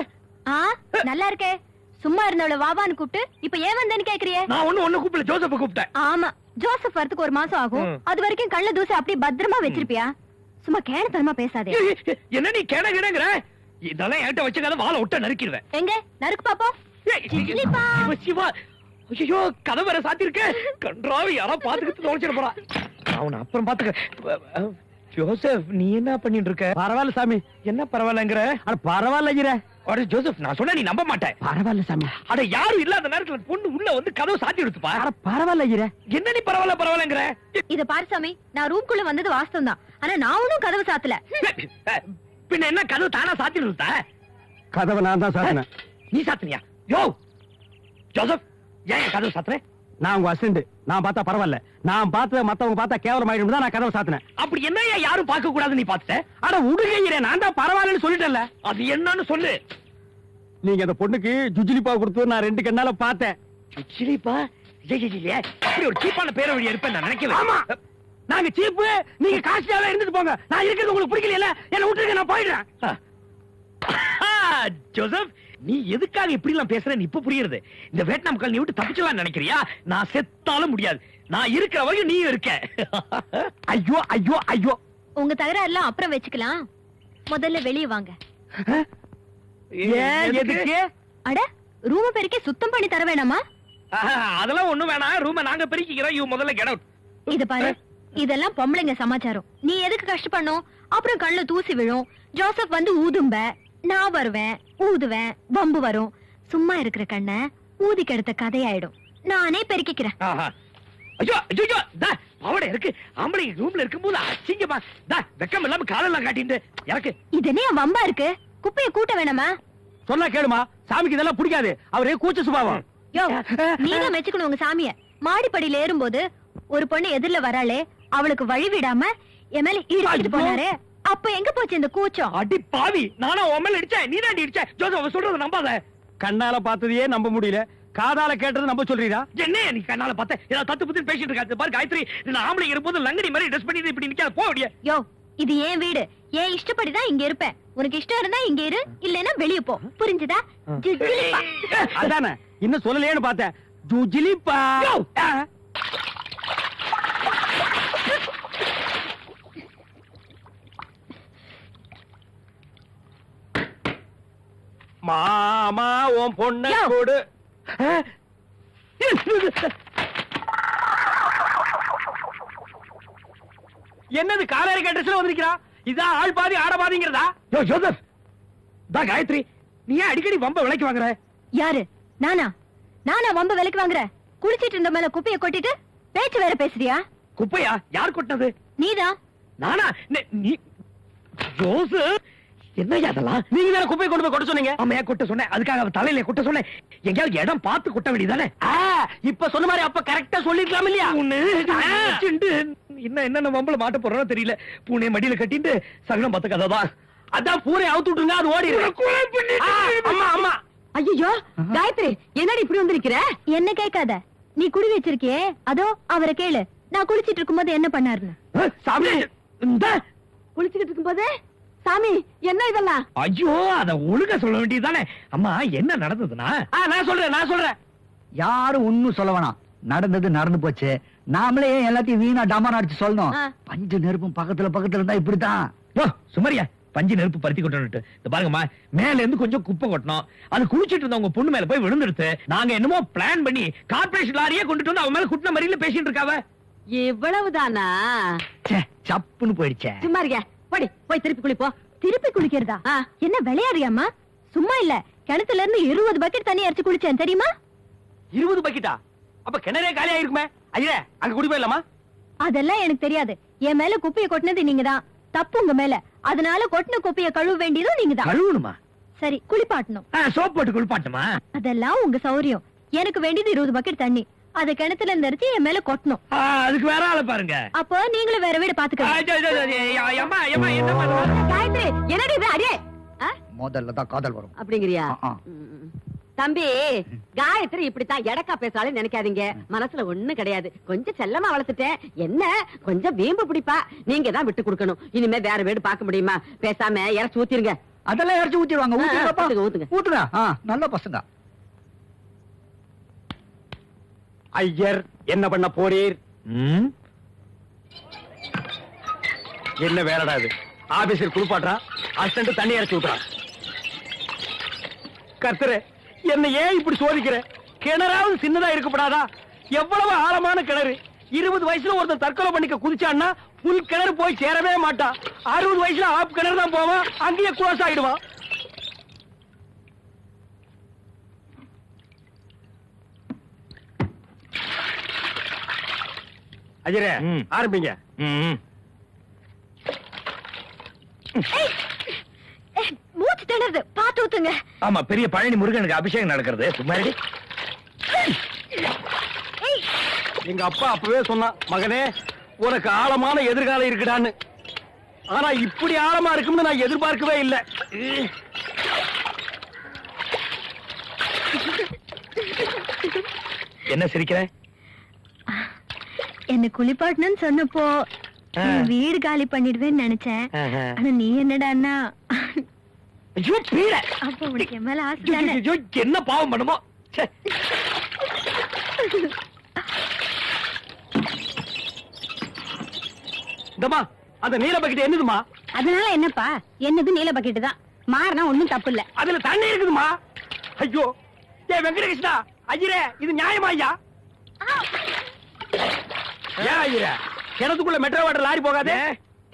நல்லா இருக்கே. சும்மா இருந்தவள வாவான்னு கூப்பிட்டு இப்ப ஏன் வந்தேன்னு கேக்குறியே? நான் ஒண்ணு கூப்பிடல, ஜோசப்ப கூப்பிட்டேன். ஆமா, ஜோசப் வரதுக்கு 1 மாசம் ஆகும். அது வரைக்கும் கள்ள தூசி அப்படியே பத்திரமா வச்சிருப்பியா? சும்மா கேணத்தனமா பேசாதே. என்ன நீ கேணங்கிற? இதெல்லாம் என்கிட்ட வச்சுக்காத, வாழை விட்ட நறுக்கிடுவேன். எங்க நறுக்கு பாப்போம். ஜிஜிலிப்பா. சிவா, ஐயோ கதை வேற சாத்திருக்க. கன்றாவி யாரா பாத்துக்கிட்டு தொலைச்சிட போறா. அவனை அப்புறம் பாத்துக்க. ஜோசப், நீ என்ன பண்ணிட்டு இருக்க? பரவாயில்ல சாமி. என்ன பரவாயில்லங்கிற? அட பரவாயில்ல ஐயரே. அட ஜோசப், நான் சொன்னா நீ நம்ப மாட்டேன். பரவாயில்ல சாமி. அட யாரும் இல்லாத நேரத்துல பொண்ணு உள்ள வந்து கதவு சாத்தி எடுத்துப்பா. அட பரவாயில்ல ஐயரே. என்ன நீ பரவாயில்லங்கிற? இத பாரு சாமி, நான் ரூம்குள்ள வந்தது வாஸ்தவம் தான். ஆனா நான் ஒண்ணும் கதவு சாத்தல. பின்ன என்ன கதவு தானா சாத்தி எடுத்தா? கதவை நான் தான் சாத்தினேன். நீ சாத்தினியா? யோ ஜோசப், ஏன் கதவு சாத்துற? நான் உங்க அசிஸ்டன்ட். நான் பார்த்தா பரவாயில்ல, நான் பார்த்தத மத்தவங்க பார்த்தா கேவலம் ஆயிடும் தான் நான் கதவை சாத்தினேன். அப்படி என்ன யாரும் பார்க்க கூடாது நீ பார்த்துட்ட? அட உடுகையிறே, நான் தான் பரவாயில்லன்னு சொல்லிட்டேன்ல. அது என்னன்னு சொல்லு. நீங்க அந்த பொண்ணுக்கு ஜுஜிலிப்பா கொடுத்து நான் 2 கண்ணால பார்த்தேன். ஜுஜிலிப்பா? அப்படி ஒரு சீப்பான பேர வழி இருப்பேன் நான் நினைக்கல. ஆமா, நாங்க சீப்பு, நீங்க காஸ்ட்லியாவே இருந்துட்டு போங்க. நான் இருக்கிறது உங்களுக்கு பிடிக்கல, என்ன விட்டுருங்க, நான் போயிடுறேன். ஜோசப், நீ எதுக்காக இப்படி எல்லாம் பேசுறேன்னு இப்ப புரியுது. இந்த வியட்நாம் கால் நீ விட்டு தப்பிச்சலாம் நினைக்கிறியா? நான் செத்தாலும் முடியாது. நான் இருக்கிற வரையும் நீ இருக்க. ஐயோ ஐயோ ஐயோ. உங்க தகராறு எல்லாம் அப்புறம் வச்சுக்கலாம். முதல்ல வெளியே வாங்க. ஏன் எதுக்கு? அட, ரூம் பெருக்கி சுத்தம் பண்ணி தர வேணாமா? அதெல்லாம் ஒண்ணும் வேணாம், ரூம நாங்க பெருக்கிக்கிறோம். யூ முதல்ல கெட் அவுட். இது பாரு, இதெல்லாம் பொம்பளைங்க சமாச்சாரம். நீ எதுக்கு கஷ்டப்படணும்? அப்புறம் கண்ணுல தூசி விழும். ஜோசப் வந்து ஊதும்ப, நான் வருவேன், ஊதுவேன், வம்பு வரும். சும்மா இருக்கிற கண்ண ஊதி கெடுத்த கதையாயிடும். நானே பெருக்கிக்கிறேன். ஐயோ ஐயோ தா பாவடை இருக்கு ஆம்பளை ரூம்ல இருக்கும்போது அசிங்கமா தா வெக்கம் இல்லாம காலெல்லாம் காட்டிட்டு இறக்கு. இது என்ன வம்பா இருக்கு? குப்பையை கூட்ட வேணாமா? சொன்னா கேளுமா, சாமிக்கு இதெல்லாம் பிடிக்காது. அவரே கூச்ச சுபாவம். யோ, நீதான் மெச்சுக்கணும் உங்க சாமிய. மாடிப்படியில ஏறும்போது ஒரு பொண்ணு எதிரில வராளே, அவளுக்கு வழி விடாம என் மேல இடிச்சிட்டு போனாரே, அப்ப எங்க போச்சு இந்த கூச்சம்? அடி பாவி, நானா உன் மேல இடிச்சேன், நீ தான் இடிச்ச. ஜோசப் அவன் சொல்றத நம்பாத. கண்ணால பார்த்ததையே நம்ப முடியல, காதால கேட்டது நம்ப சொல்றீரா? என்ன நீ கண்ணால பார்த்த ஏதாவது தத்து புத்து பேசிட்டு இருக்காது பாரு. காயத்ரி, நான் ஆம்பளை இருக்கும்போது லங்கடி மாதிரி ட்ரெஸ் பண்ணிட்டு இப்படி நிக்காத, போ அப்படியே. யோ, இது ஏன் வீடு, ஏன் இஷ்டப்படிதான் இங்க இருப்பேன். உனக்கு இஷ்டம் இருந்தா இங்க இரு, இல்லன்னா வெளிய போ. புரிஞ்சுதா? ஜிஜிலிப்பா. அதானே இன்னும் சொல்லலையேன்னு பார்த்தேன். ஜுஜிலிப்பா. மாமா உன் பொண்ண யோ. கொடு. என்னது காவேரி கட்டத்துல வந்திருக்கிறா? இதான் ஆள் பாதி ஆட பாதிங்கிறதா? யோ ஜோசப், தா காயத்ரி, நீ ஏன் அடிக்கடி வம்ப விலைக்கு வாங்குற? யாரு? நானா? நானா வம்ப விலைக்கு வாங்குற? குளிச்சிட்டு இருந்த மேல குப்பைய கொட்டிட்டு பேச்சு வேற பேசுறியா? குப்பையா? யார் கொட்டினது? நீதான். நானா? நீ ஜோசப், என்னய்யா அதெல்லாம்? நீங்க தானே குப்பையை கொண்டு போய் கொட்ட சொன்னீங்க. ஆமையா கொட்ட சொன்னேன், அதுக்காக அவ தலையில கொட்ட சொன்னேன். எங்கேயாவது இடம் பார்த்து கொட்ட வேண்டியதானே? இப்ப சொன்ன மாதிரி அப்ப கரெக்டா சொல்லிருக்கலாம் இல்லையா? இன்னும் என்னென்ன வம்பல மாட்ட போறோம் தெரியல. பூனை மடியில கட்டிட்டு சகனம் பார்த்த கதை தான். அதான் பூரை அவுத்து விட்டுருங்க, அது ஓடி அம்மா அம்மா. ஐயோ காயத்ரி, என்னடி இப்படி வந்திருக்கிற? என்ன கேட்காத, நீ குடி வச்சிருக்கியே, அதோ அவரை கேளு. நான் குளிச்சிட்டு இருக்கும்போது என்ன பண்ணாருன்னு. சாமி, இந்த குளிச்சுக்கிட்டு இருக்கும்போது சாமி என்ன இதெல்லாம்? ஐயோ, அத ஒழுங்கா சொல்ல வேண்டியதுதானே. அம்மா, என்ன நடந்ததுன்னா? நான் சொல்றேன். யாரும் ஒண்ணும் சொல்ல வேணாம். நடந்தது நடந்து போச்சு. நாமளே ஏன் எல்லாத்தையும் வீணா டமான் அடிச்சு சொல்லணும்? ஆ. பஞ்சு நெருப்பும் பக்கத்துல இருந்தா இப்படித்தான். யோ சுமரியா, பஞ்சு நெருப்பு பருத்தி கொட்டணும். இந்த பாருங்கம்மா, மேல இருந்து கொஞ்சம் குப்பை கொட்டணும். அது குளிச்சிட்டு இருந்த உங்க பொண்ணு மேல போய் விழுந்துடுத்து. நாங்க என்னமோ பிளான் பண்ணி கார்பரேஷன் லாரியே கொண்டுட்டு வந்து அவன் மேல குட்டின மறியல பேசிட்டு இருக்காவ. இவ்வளவுதானா? ச்சே, சப்புன்னு போயிடுச்சே. சும்மா இருக்க, போடி போய் திருப்பி குளிப்போ. திருப்பி குளிக்கிறதா? என்ன விளையாடுறியாமா? சும்மா இல்ல, கிணத்துல இருந்து 20 பக்கெட் தண்ணி அரைச்சு குளிச்சேன் தெரியுமா? 20 பக்கெட்டா? அப்ப கிணறே காலி ஆயிருக்குமே. ஐயா, அங்க குடி போயிடலாமா? அதெல்லாம் எனக்கு தெரியாது. என் மேல குப்பையை கொட்டினது நீங்கதான். தப்பு உங்க மேல. அதனால கொட்டின குப்பையை கழுவ வேண்டியதும் நீங்கதான். கழுவணுமா? சரி, குளிப்பாட்டணும். சோப் போட்டு குளிப்பாட்டுமா? அதெல்லாம் உங்க சௌரியம். எனக்கு வேண்டியது 20 பக்கெட் தண்ணி. அத கிணத்துல இருந்து அரைச்சு என் மேல கொட்டணும். அதுக்கு வேற ஆள பாருங்க. அப்போ நீங்களும் வேற வீடு பாத்துக்கணும். அம்மா, என்ன பண்ணுவா? காயத்ரி, என்னடி இது? அடியே முதல்ல தான் காதல் வரும். அப்படிங்கிறியா? ஆ, ஆ. தம்பி, காயத்ரி இப்படித்தான் எடக்கா பேசாலும் நினைக்காதீங்க. மனசுல ஒண்ணும் கிடையாது. கொஞ்சம் செல்லமா வளர்த்துட்டேன். என்ன கொஞ்சம் வீம்பு பிடிப்பா. நீங்க தான் விட்டு கொடுக்கணும். இனிமே வேற வீடு பார்க்க முடியுமா? பேசாம இறச்சி ஊத்திருங்க. அதெல்லாம் இறச்சி ஊத்திடுவாங்க. ஊத்துங்க, ஊத்துங்க. ஊத்துங்க. நல்ல பசங்க. ஐயர், என்ன பண்ண போறீர்? என்ன வேலைடா இது? ஆபீஸில் குளிப்பாட்டா, அசிஸ்டன்ட் தண்ணி இறச்சி ஊத்துறான். கர்த்தரே, என்ன ஏன் இப்படி சோதிக்கிற? கிணறாவது சின்னதா இருக்கப்படாதா? எவ்வளவு ஆழமான கிணறு. 20 வயசுல ஒருத்தர் தற்கொலை பண்ணிக்க குதிச்சான்னா புல் கிணறு போய் சேரவே மாட்டான். 60 வயசுல ஆப் கிணறு தான் போவான், அங்கேயே குளோஸ் ஆயிடுவான். அஜரே, ஆரம்பிங்க. மூச்சு திணறுது, பாத்து ஊத்துங்க. ஆமா, பெரிய பழனி முருகனுக்கு அபிஷேகம் நடக்கிறது. சும்மாடி. எங்க அப்பா அப்பவே சொன்னான், மகனே உனக்கு ஆழமான எதிர்காலம் இருக்குடான்னு. ஆனா இப்படி ஆழமா இருக்கும்னு நான் எதிர்பார்க்கவே இல்லை. என்ன சிரிக்கிற? என்ன குளிப்பாட்டணும்னு சொன்னப்போ வீடு காலி பண்ணிடுவேன்னு நினைச்சேன். ஆனா நீ என்னடான்னா, ஐயோ பீட. அப்ப உனக்கு என் மேல ஆசை தானே? ஐயோ, என்ன பாவம் பண்ணுமோ? ச்சே. இந்தம்மா, அந்த நீல பக்கெட் என்னதுமா? அதனால என்னப்பா? என்னது நீல பக்கெட் தான். மாறினா ஒண்ணும் தப்பு இல்ல. அதுல தண்ணி இருக்குதுமா. ஐயோ, ஏ வெங்கடகிருஷ்ணா, ஐயரே, இது நியாயமா ஐயா? ஏன் ஐயரே, கிணத்துக்குள்ள மெட்ரோ வாட்டர் லாரி போகாதே,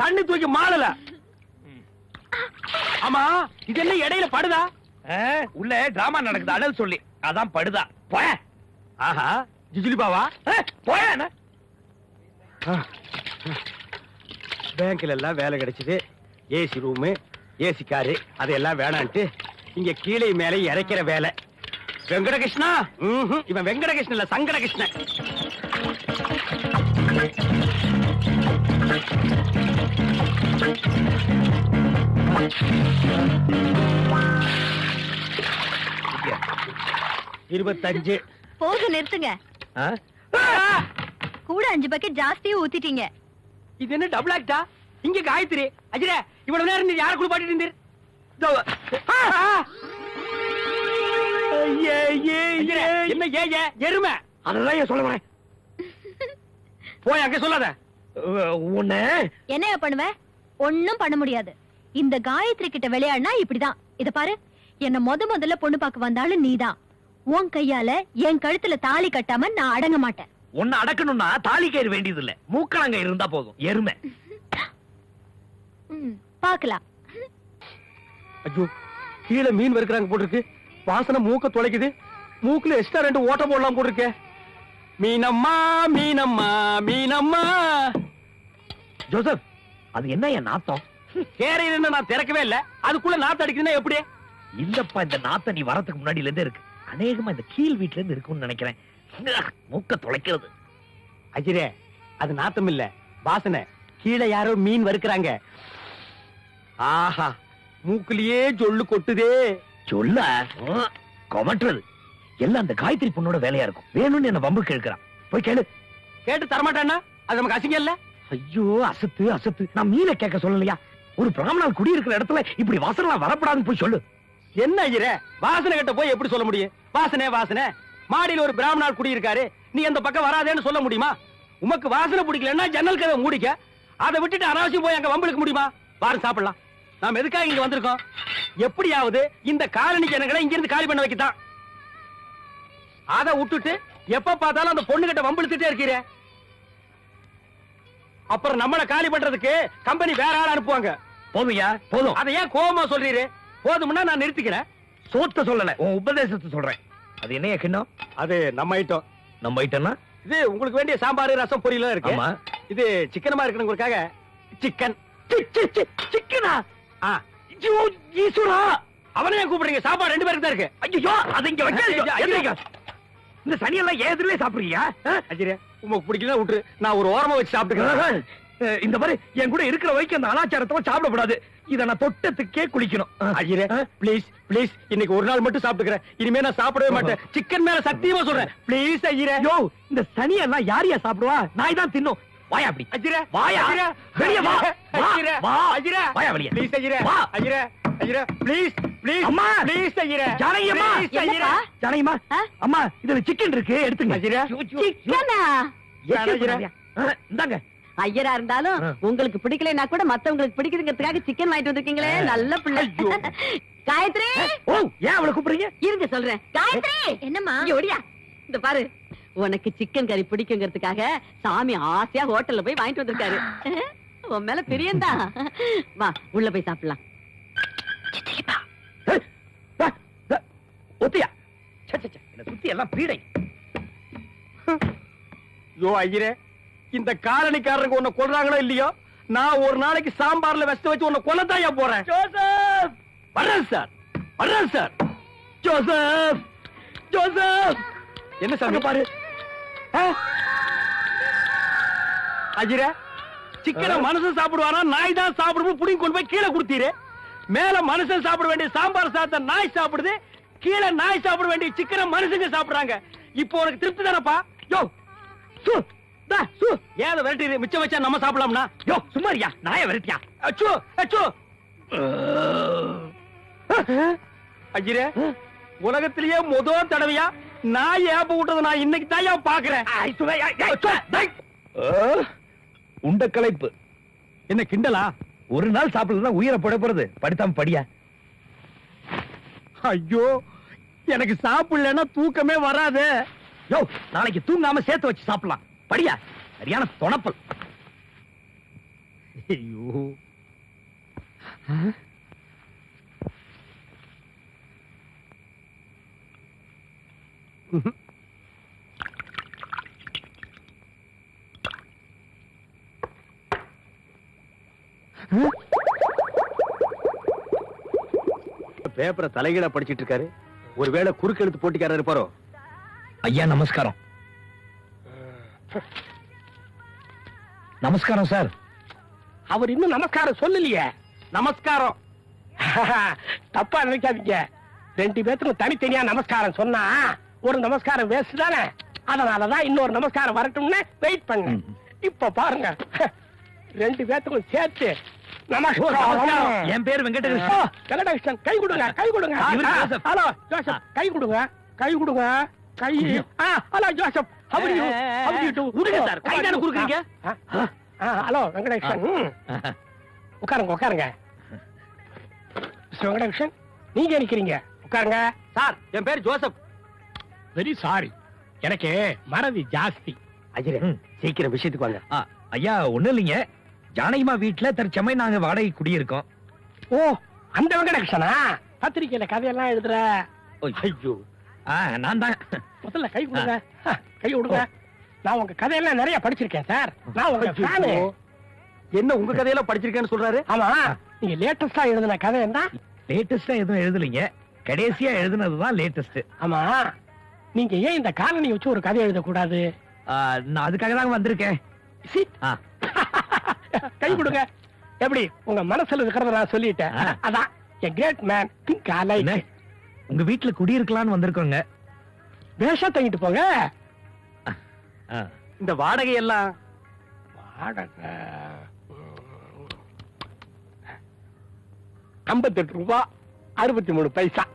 தண்ணி தூக்கி மாளல. ஆமா, இது என்ன இடையில படுதா? உள்ள டிராமா நடக்குது, அடல் சொல்லி, அதான் படுதா. போய. ஆஹா, ஜிஜிலிபாவா? போய. பேங்க்ல எல்லாம் வேலை கிடைச்சது. ஏசி ரூமு, ஏசி காரு அதெல்லாம் வேணான்ட்டு இங்க கீழே மேலே இறைக்கிற வேலை. வெங்கடகிருஷ்ணா, இவன் வெங்கடகிருஷ்ணன் இல்ல, சங்கடகிருஷ்ணன். இருபத்தஞ்சு. போக நிறுத்துங்க. கூட 5 பக்கெட் ஜாஸ்தியா ஊத்திட்டீங்க. இது என்ன டபுள் ஆக்டா? இங்க காயத்ரி அஜிரே இவ்வளவு நேரம் நீ யார குளிப்பாட்டிட்டு இருந்தீர்? என்ன எருமை? அதெல்லாம் சொல்ல வரேன். போய் அங்க சொல்லாத. உன்ன என்ன பண்ணுவ? ஒண்ணும் பண்ண முடியாது. இந்த காயத்ரி கிட்ட விளையாடினா இப்படிதான். இத பாரு, என்ன முதல்ல பொண்ணு பார்க்க வந்தாலும் நீதான். உன் கையால என் கழுத்துல தாலி கட்டாம நான் அடங்க மாட்டேன். உன்னை அடக்கணும்னா தாலி கயிறு வேண்டியது இல்ல, மூக்கலாங்க இருந்தா போதும். எருமை. பாக்கலாம். ஐயோ, கீழே மீன் வறுக்கிறாங்க போட்டிருக்கு. வாசனை மூக்க தொலைக்குது. மூக்குல எக்ஸ்ட்ரா 2 ஓட்ட போடலாம் போட்டிருக்க. மீனம்மா மீனம்மா மீனம்மா. ஜோசப், அது என்ன என் நாத்தம்? கேரையில நான் திறக்கவே இல்ல, அதுக்குள்ள நாத்து அடிக்குதுன்னா எப்படி? இல்லப்பா, இந்த நாத்த நீ வரதுக்கு முன்னாடில இருந்தே இருக்கு. அநேகமா இந்த கீழ் வீட்ல இருந்து இருக்கும்னு நினைக்கிறேன். மூக்க தொலைக்கிறது. அஜிரே, அது நாத்தம் இல்ல, வாசனை. கீழே யாரோ மீன் வறுக்கிறாங்க. ஆஹா, மூக்குலயே ஜொல்லு கொட்டுதே. சொல்ல கொமட்டுறது எல்லாம் அந்த காயத்ரி பொண்ணோட வேலையா இருக்கும். வேணும்னு என்ன வம்பு கேட்கிறான். போய் கேளு. கேட்டு தரமாட்டானா? அது நமக்கு அசிங்கம் இல்ல? ஐயோ, அசத்து அசத்து. நான் மீனை கேட்க சொல்லலையா? ஒரு பிராமணால் குடியிருக்கிற இடத்துல இப்படி வாசனை வரப்படாதுன்னு போய் சொல்லு. என்ன ஐயரே, வாசனை கிட்ட போய் எப்படி சொல்ல முடியும்? வாசனை வாசனை. மாடியில் ஒரு பிராமணால் குடியிருக்காரு, நீ அந்த பக்கம் வராதேன்னு சொல்ல முடியுமா? உமக்கு வாசனை பிடிக்கலன்னா ஜன்னல் கதவை மூடிக்க. அதை விட்டுட்டு அனாவசியம் போய் அங்க வம்பளுக்கு முடியுமா? வாரம் சாப்பிடலாம். நாம் எதுக்காக இங்க வந்திருக்கோம்? எப்படியாவது இந்த காலனி ஜனங்களை இங்க இருந்து காலி பண்ண வைக்கத்தான். அதை விட்டுட்டு எப்ப பார்த்தாலும் அந்த பொண்ணு கிட்ட வம்பிழுத்துட்டே இருக்கிற. அப்புறம் நம்மளை காலி பண்றதுக்கு கம்பெனி வேற ஆள் அனுப்புவாங்க. போதுயா போதும். அதை ஏன் கோபமா சொல்றீரு? போதும்னா நான் நிறுத்திக்கிறேன். சோத்த சொல்லல, உன் உபதேசத்தை சொல்றேன். அது என்னையா கிண்ணம்? அது நம்ம ஐட்டம். நம்ம ஐட்டம்னா இது உங்களுக்கு வேண்டிய சாம்பார், ரசம், பொரியல் இருக்கு. ஆமா. இது சிக்கனமா இருக்கணுங்களுக்காக சிக்கன். சிக்கனா? அவனையும் கூப்பிடுறீங்க? சாப்பாடு 2 பேருக்கு தான் இருக்கு. ஐயோ, அது இங்க வைக்க. இந்த சனியெல்லாம் ஏதுலயே சாப்பிடுறியா? அஜிரே, உங்களுக்கு பிடிக்கல விட்டுரு, நான் ஒரு ஓரமா வச்சு சாப்பிட்டுக்கிறேன். இந்த மாதிரி என் கூட இருக்கிற வரைக்கும் அந்த அனாச்சாரத்தை சாப்பிடக்கூடாது. இத நான் தொட்டத்துக்கே குளிக்கணும். அஜிரே, ப்ளீஸ் ப்ளீஸ், இன்னைக்கு ஒரு நாள் மட்டும் சாப்பிட்டுக்கிறேன். இனிமே நான் சாப்பிடவே மாட்டேன். சிக்கன் மேல சத்தியமா சொல்றேன். ப்ளீஸ் அஜிரே. யோ, இந்த சனியெல்லாம் யாரையா சாப்பிடுவா? நாய் தான் தின்னும். வாயா அப்படி. அஜிரே, வாயா. அஜிரே, வெளிய வா. அஜிரே, வா. அஜிரே, வாயா வெளிய. ப்ளீஸ் அஜிரே. வா. அஜிரே, அஜிரே, ப்ளீஸ் ப்ளீஸ். அம்மா. ப்ளீஸ் அஜிரே. ஜானகி அம்மா. ப்ளீஸ் அஜிரே. என்னப்பா? ஜானகிமா, அம்மா இதுல சிக்கன் இருக்கு, எடுத்துங்க. அஜிரே. சிக்கனா? இந்தாங்க. ஐயரா இருந்தாலும் உங்களுக்கு பிடிக்கலைன்னா கூட மத்தவங்களுக்கு பிடிக்குதுங்கிறதுக்காக சிக்கன் வாங்கிட்டு வந்திருக்கீங்களே, நல்ல பிள்ளை. காயத்ரி, ஓ, ஏன் அவளை கூப்பிடுறீங்க? இருங்க சொல்றேன். காயத்ரி, என்னம்மா? இங்க ஓடியா. இந்த பாரு, உனக்கு சிக்கன் கறி பிடிக்குங்கிறதுக்காக சாமி ஆசையா ஹோட்டல்ல போய் வாங்கிட்டு வந்திருக்காரு. உன் மேல பிரியந்தா. வா, உள்ள போய் சாப்பிடலாம். ஒத்தியா? என்ன சுத்தி எல்லாம் பீடை. யோ ஐயரே, இந்த காலனிக்காரருக்கு உன்னை கொல்றாங்களோ இல்லையோ, நான் ஒரு நாளைக்கு சாம்பார்ல வெஸ்ட் வச்சு உன்னை கொல்லத்தாயா போறேன். ஜோசப், வர்றேன் சார், வர்றேன் சார். Joseph, Joseph. என்ன சாமி பாரு. அஜிரே, சிக்கனை மனுஷன் சாப்பிடுவானா நாய் தான் சாப்பிடுவோம்? புடிங்க கொண்டு போய் கீழே கொடுத்தீரு. மேல மனுஷன் சாப்பிட வேண்டிய சாம்பார் சாத்த நாய் சாப்பிடுது, கீழே நாய் சாப்பிட வேண்டிய சிக்கனை மனுஷங்க சாப்பிடுறாங்க. இப்போ உனக்கு திருப்தி தானப்பா? யோ, சு, தா, சு. ஏன் விரட்டி மிச்சம் வச்சா நம்ம சாப்பிடலாம்னா? யோ, சும்மாரியா, நாய விரட்டியா? அச்சோ அச்சோ. அஜிரே, உலகத்திலேயே முதல் தடவையா நாய் ஏப்ப விட்டதை நான் இன்னைக்கு தான் பாக்குறேன். உண்ட களைப்பு. என்ன கிண்டலா? ஒரு நாள் சாப்பிடலாம் உயிரை போட போறது. படித்தாம படியா. ஐயோ, எனக்கு சாப்பிடலன்னா தூக்கமே வராது. யோ, நாளைக்கு தூங்காம சேர்த்து வச்சு சாப்பிடலாம். படியா. சரியான தொணப்பல். ஐயோ, பேப்பரை தலைகீழா படிச்சிட்டு இருக்காரு. ஒருவேளை குறுக்கெழுத்து போட்டிக்காரர் இருப்பாரோ? ஐயா நமஸ்காரம். நமஸ்காரம் சார். அவர் இன்னும் நமஸ்காரம் சொல்லலையே. நமஸ்காரம். தப்பா நினைக்காதீங்க. 2 பேத்துக்கும் தனித்தனியா நமஸ்காரம் சொன்னா ஒரு நமஸ்காரம் வேஸ்ட் தானே. அதனாலதான் இன்னொரு நமஸ்காரம் வரட்டும்னு வெயிட் பண்ண. இப்ப பாருங்க, 2 பேத்துக்கும் சேர்த்து நமஸ்காரம். என் பேர் வெங்கடகிருஷ்ணன். வெங்கடகிருஷ்ணன், கை கொடுங்க, கை கொடுங்க. ஹலோ ஜோசப், கை கொடுங்க, கை கொடுங்க, கை. Hello Joseph, how are you? How are you do? கொடுங்க சார், கை தானே கொடுக்குறீங்க. ஹலோ வெங்கடகிருஷ்ணன், உட்காருங்க உட்காருங்க. மிஸ்டர் வெங்கடகிருஷ்ணன், நீங்க நிக்கிறீங்க, உட்காருங்க. சார், என் பேர் ஜோசப். வெரி சாரி, எனக்கு மறதி ஜாஸ்தி. அஜிரே, சீக்கிரம் விஷயத்துக்கு வாங்க. ஐயா ஒண்ணு இல்லைங்க, ஜானகிமா வீட்டுல தற்சமயம் நாங்க வாடகை குடியிருக்கோம். ஓ, அந்த வெங்கடகிருஷ்ணனா பத்திரிக்கையில கதையெல்லாம் எழுதுற? ஐயோ, நான் தான். முதல்ல கை கொடுங்க, கை கொடுங்க. நான் உங்க கதையெல்லாம் நிறைய படிச்சிருக்கேன் சார். நான் உங்க ஃபேன். என்ன உங்க கதையெல்லாம் படிச்சிருக்கேன்னு சொல்றாரு? ஆமா, நீங்க லேட்டஸ்டா எழுதின கதை என்ன? லேட்டஸ்டா எதுவும் எழுதலைங்க, கடைசியா எழுதுனதுதான் லேட்டஸ்ட். ஆமா, நீங்க ஏன் இந்த காலனி வச்சு ஒரு கதை எழுதக்கூடாது? நான் அதுக்காக தான் வந்திருக்கேன். கை கொடுங்க. எப்படி உங்க மனசுல இருக்கிறத நான் சொல்லிட்டேன். அதான் a great man think alike. உங்க வீட்டுல குடியிருக்கலாம்னு வந்திருக்கோங்க. வேஷா தங்கிட்டு போங்க. இந்த வாடகை எல்லாம் வாடகை 58 ரூபாய் 63 பைசா.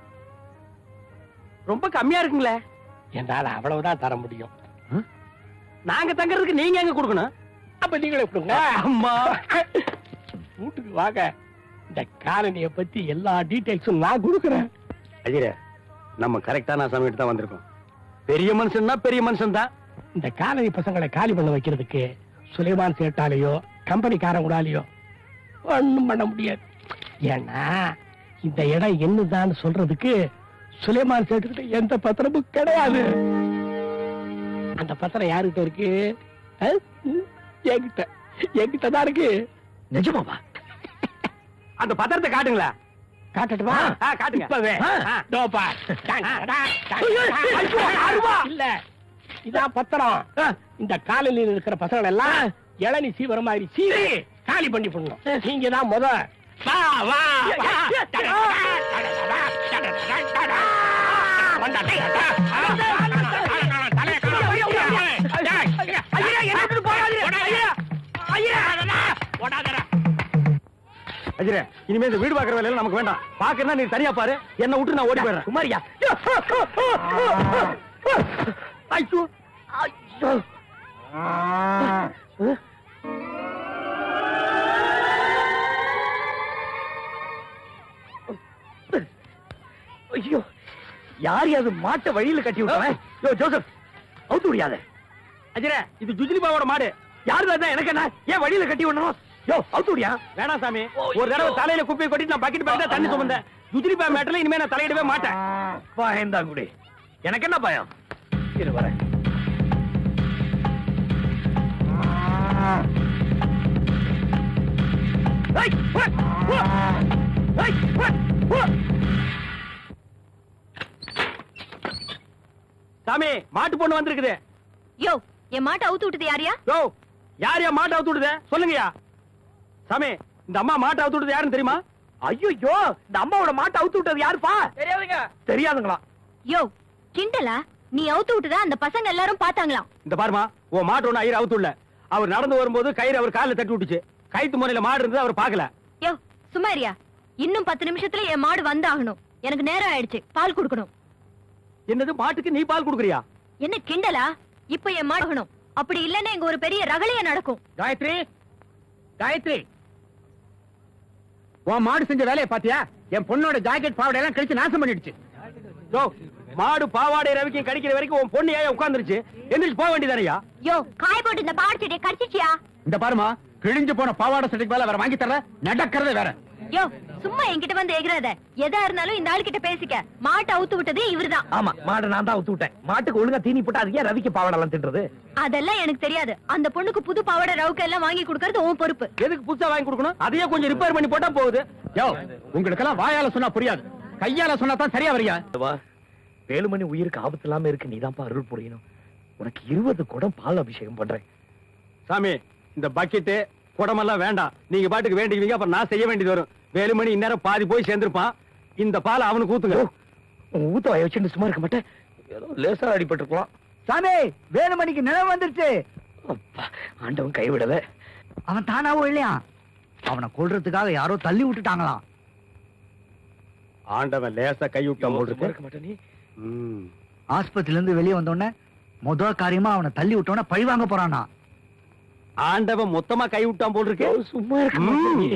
ரொம்ப கம்மியா இருக்குங்களே. என்னால அவ்வளவுதான் தர முடியும். நாங்க தங்கறதுக்கு நீங்க எங்க கொடுக்கணும்? அப்ப நீங்களே கொடுங்க. அம்மா, வீட்டுக்கு வாங்க. இந்த காலனிய பத்தி எல்லா டீடைல்ஸும் நான் கொடுக்குறேன். அஜிரே, நம்ம கரெக்டான சமயத்து தான் வந்திருக்கோம். பெரிய மனுஷன்னா பெரிய மனுஷன் தான். இந்த காலனி பசங்களை காலி பண்ண வைக்கிறதுக்கு சுலைமான் சேட்டாலேயோ கம்பெனிக்காரங்களாலேயோ ஒண்ணும் பண்ண முடியாது. ஏன்னா இந்த இடம் என்னதான் சொல்றதுக்கு சுலைமான் சேட்டுக்கிட்ட எந்த பத்திரமும் கிடையாது. அந்த பத்திரம் யாருக்கிட்ட இருக்கு? என்கிட்ட, என்கிட்ட தான் இருக்கு. நிஜமாவா? அந்த பத்திரத்தை காட்டுங்களா? காட்டட்டுமா? காட்டுங்க. இப்பவே. டோப்பா. இல்ல, இதான் பத்திரம். இந்த காலனியில் இருக்கிற பசங்க எல்லாம் இளநி சீவர மாதிரி சீவி காலி பண்ணி போடணும். நீங்க தான் முத. வா வா. அஜிரே, இனிமே இந்த வீடு பாக்குற வேலையில நமக்கு வேண்டாம். பாக்குறா நீ தனியா பாரு, என்ன விட்டு நான் ஓடி போயிடுறேன். குமாரியா, ஐயோ ஐயோ. ஐயோ, யார் அது மாட்டை வழியில கட்டி விட்டவன்? யோ ஜோசப், அவுத்து முடியாத. அஜிரே, இது ஜுஜிலிபாவோட மாடு. யாரு தான் எனக்கு என்ன? ஏன் வழியில கட்டி விடணும்? யோ அவுத்து முடியா? வேணாம் சாமி, ஒரு தடவை தலையில குப்பையை கொட்டிட்டு நான் பக்கெட் பக்கெட்டா தண்ணி சுமந்தேன். ஜுஜிலிபா மேட்டர்ல இனிமே நான் தலையிடவே மாட்டேன். பயந்தான் குடி, எனக்கு என்ன பயம்? இரு வரேன். சாமி, மாட்டு பொண்ணு வந்திருக்குது. யோ, என் மாட்டை அவுத்து விட்டது யாரியா? யோ, யார் யா மாட்டை அவுத்து விடுது? சொல்லுங்கயா. சாமி, இந்த அம்மா மாட்டை அவுத்து விட்டது யாருன்னு தெரியுமா? ஐயோ, இந்த அம்மாவோட மாட்டை அவுத்து விட்டது யாருப்பா? தெரியாதுங்க. தெரியாதுங்களா? யோ, கிண்டலா? நீ அவுத்து விட்டதா அந்த பசங்க எல்லாரும் பார்த்தாங்களாம். இந்த பாருமா, உன் மாட்டு ஒண்ணு ஐயர் அவுத்து இல்ல. அவர் நடந்து வரும்போது கயிறு அவர் காலில் தட்டி விட்டுச்சு. கைத்து முனையில மாடு இருந்தது, அவர் பாக்கல. யோ சுமாரியா, இன்னும் 10 நிமிஷத்துல என் மாடு வந்தாகணும். எனக்கு நேரம் ஆயிடுச்சு, பால் குடுக்கணும். என்னது, மாட்டுக்கு நீ பால் குடுக்குறியா? என்ன கிண்டலா? இப்ப என் மாடு ஆகணும். அப்படி இல்லன்னா இங்க ஒரு பெரிய ரகளைய நடக்கும். காயத்ரி, காயத்ரி, உன் மாடு செஞ்ச வேலையை பாத்தியா? என் பொண்ணோட ஜாக்கெட் பாவாடை எல்லாம் கழிச்சு நாசம் பண்ணிடுச்சு. யோ, மாடு பாவாடை ரவிக்கும் கடிக்கிற வரைக்கும் உன் பொண்ணு ஏன் உட்கார்ந்துருச்சு? எந்திரிச்சு போக வேண்டியதானயா? யோ, காய் போட்டு இந்த பாவாடை சட்டையை கடிச்சிச்சியா? இந்த பாருமா, கிழிஞ்சு போன பாவாடை சட்டைக்கு மேல வேற வாங்கி தர, நடக்கிறதே வேற. யோ, சும்மா என்கிட்ட வந்து எகிறாத. எதா இருந்தாலும் இந்த ஆள் கிட்ட பேசிக்க. மாட்டை அவுத்து விட்டதே இவர்தான். ஆமா, மாடை நான் தான் அவுத்து விட்டேன். மாட்டுக்கு ஒழுங்கா தீனி போட்டு அது ஏன் ரவிக்கு பாவாடெல்லாம் தின்றது? அதெல்லாம் எனக்கு தெரியாது. அந்த பொண்ணுக்கு புது பாவாடை ரவுக்க எல்லாம் வாங்கி கொடுக்கறது உன் பொறுப்பு. எதுக்கு புதுசா வாங்கி கொடுக்கணும்? அதையே கொஞ்சம் ரிப்பேர் பண்ணி போட்டா போகுது. யோ, உங்களுக்கெல்லாம் வாயால சொன்னா புரியாது, கையால சொன்னா தான் சரியா வரியா? வேலுமணி உயிருக்கு ஆபத்து இல்லாம இருக்கு, நீதான்ப்பா அருள் புரியணும். உனக்கு 20 குடம் பால் அபிஷேகம் பண்றேன். சாமி, இந்த பக்கெட்டு குடமெல்லாம் வேண்டாம். நீங்க பாட்டுக்கு வேண்டிக்குவீங்க, அப்புறம் நான் செய்ய வேண்டியது வரும். வேலுமணி இந்நேரம் பாதி போய் சேர்ந்திருப்பான். இந்த பால் அவனுக்கு ஊத்துங்க. ஊத்த வாய வச்சுட்டு சும்மா இருக்க மாட்டேன். ஏதோ லேசா அடிபட்டு இருக்கலாம். சாமி, வேலுமணிக்கு நினைவு வந்துருச்சு. அப்பா, ஆண்டவன் கைவிடல. அவன் தானாவோ இல்லையா? அவனை கொல்றதுக்காக யாரோ தள்ளி விட்டுட்டாங்களாம். ஆண்டவன் லேசா கை விட்டான் போல் சும்மா இருக்கு. இருக்க மாட்டே நீ. ஆஸ்பத்திரியில இருந்து வெளியே வந்தோடனே முதல் காரியமா அவனை தள்ளி விட்டோன்னே பழி வாங்க போறானா? ஆண்டவன் மொத்தமா கை விட்டான் போல் இருக்கு. சும்மா இருக்க மாட்டே நீ.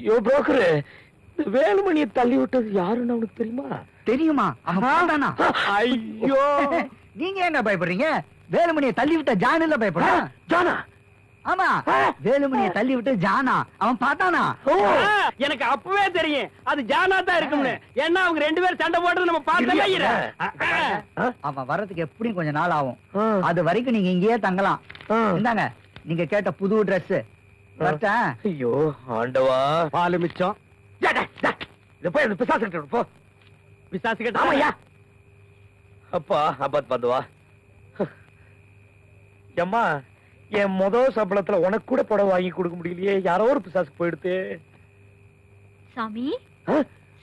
யோ புரோக்கர், இந்த வேலுமணியை தள்ளி விட்டது யாருன்னு அவனுக்கு தெரியுமா? தெரியுமா? அவன் பாடானா? ஐயோ, நீங்க என்ன பயப்படுறீங்க? வேலுமணியை தள்ளி விட்ட ஜான் இல்ல பயப்பட. ஜானா? ஆமா, வேலுமணியை தள்ளி விட்டு ஜானா அவன் பார்த்தானா? எனக்கு அப்பவே தெரியும் அது ஜானா தான் இருக்கும்னு. ஏன்னா அவங்க 2 பேரும் சண்டை போடுறது நம்ம பார்த்தா. அவன் வர்றதுக்கு எப்படியும் கொஞ்சம் நாள் ஆகும். அது வரைக்கும் நீங்க இங்கேயே தங்கலாம். இந்தாங்க நீங்க கேட்ட புது Dress. ஐயோ ஆண்டவா, பாலு மிச்சம். இது போய் அந்த பிசாசு கிட்ட போ. பிசாசு கேட்டா ஆமாய்யா. அப்பா அப்பாத் பாத்துவா. அம்மா, என் முதல் சம்பளத்துல உனக்கு கூட புடவை வாங்கி கொடுக்க முடியலையே. யாரோ ஒரு பிசாசுக்கு போயிடுத்து. சாமி,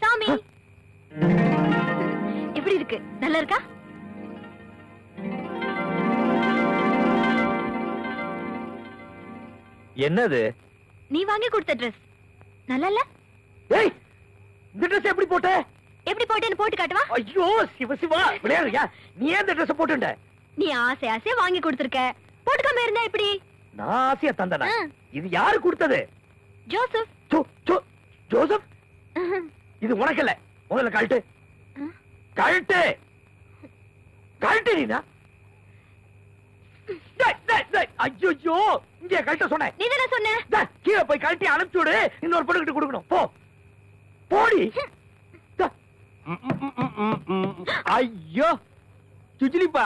சாமி, எப்படி இருக்கு? நல்லா இருக்கா? என்னது? நீ வாங்கி கொடுத்த Dress நல்லா இல்ல? ஏய், இந்த ட்ரெஸ் எப்படி போட்ட? எப்படி போட்டேன்னு போட்டு காட்டுவா? ஐயோ சிவ சிவா, விளையாடுறியா? நீ ஏன் இந்த ட்ரெஸ் போட்டுட்ட? நீ ஆசை ஆசையா வாங்கி கொடுத்திருக்க. போட்டுக்காம இருந்தா எப்படி? நான் ஆசையா தந்தனா? இது யாரு கொடுத்தது? ஜோசப். ஜோசப்? இது உனக்கு இல்ல. முதல்ல கழட்டு. கழட்டு. கழட்டு நீனா? ஐயோ, இங்க கழட்ட சொன்னேன். நீ தானே சொன்ன. கீழே போய் கழட்டி அனுப்பிச்சு விடு. இன்னொரு பொண்ணுகிட்ட கொடுக்கணும். போ, போடி. ஐயோ சுஜிலிப்பா,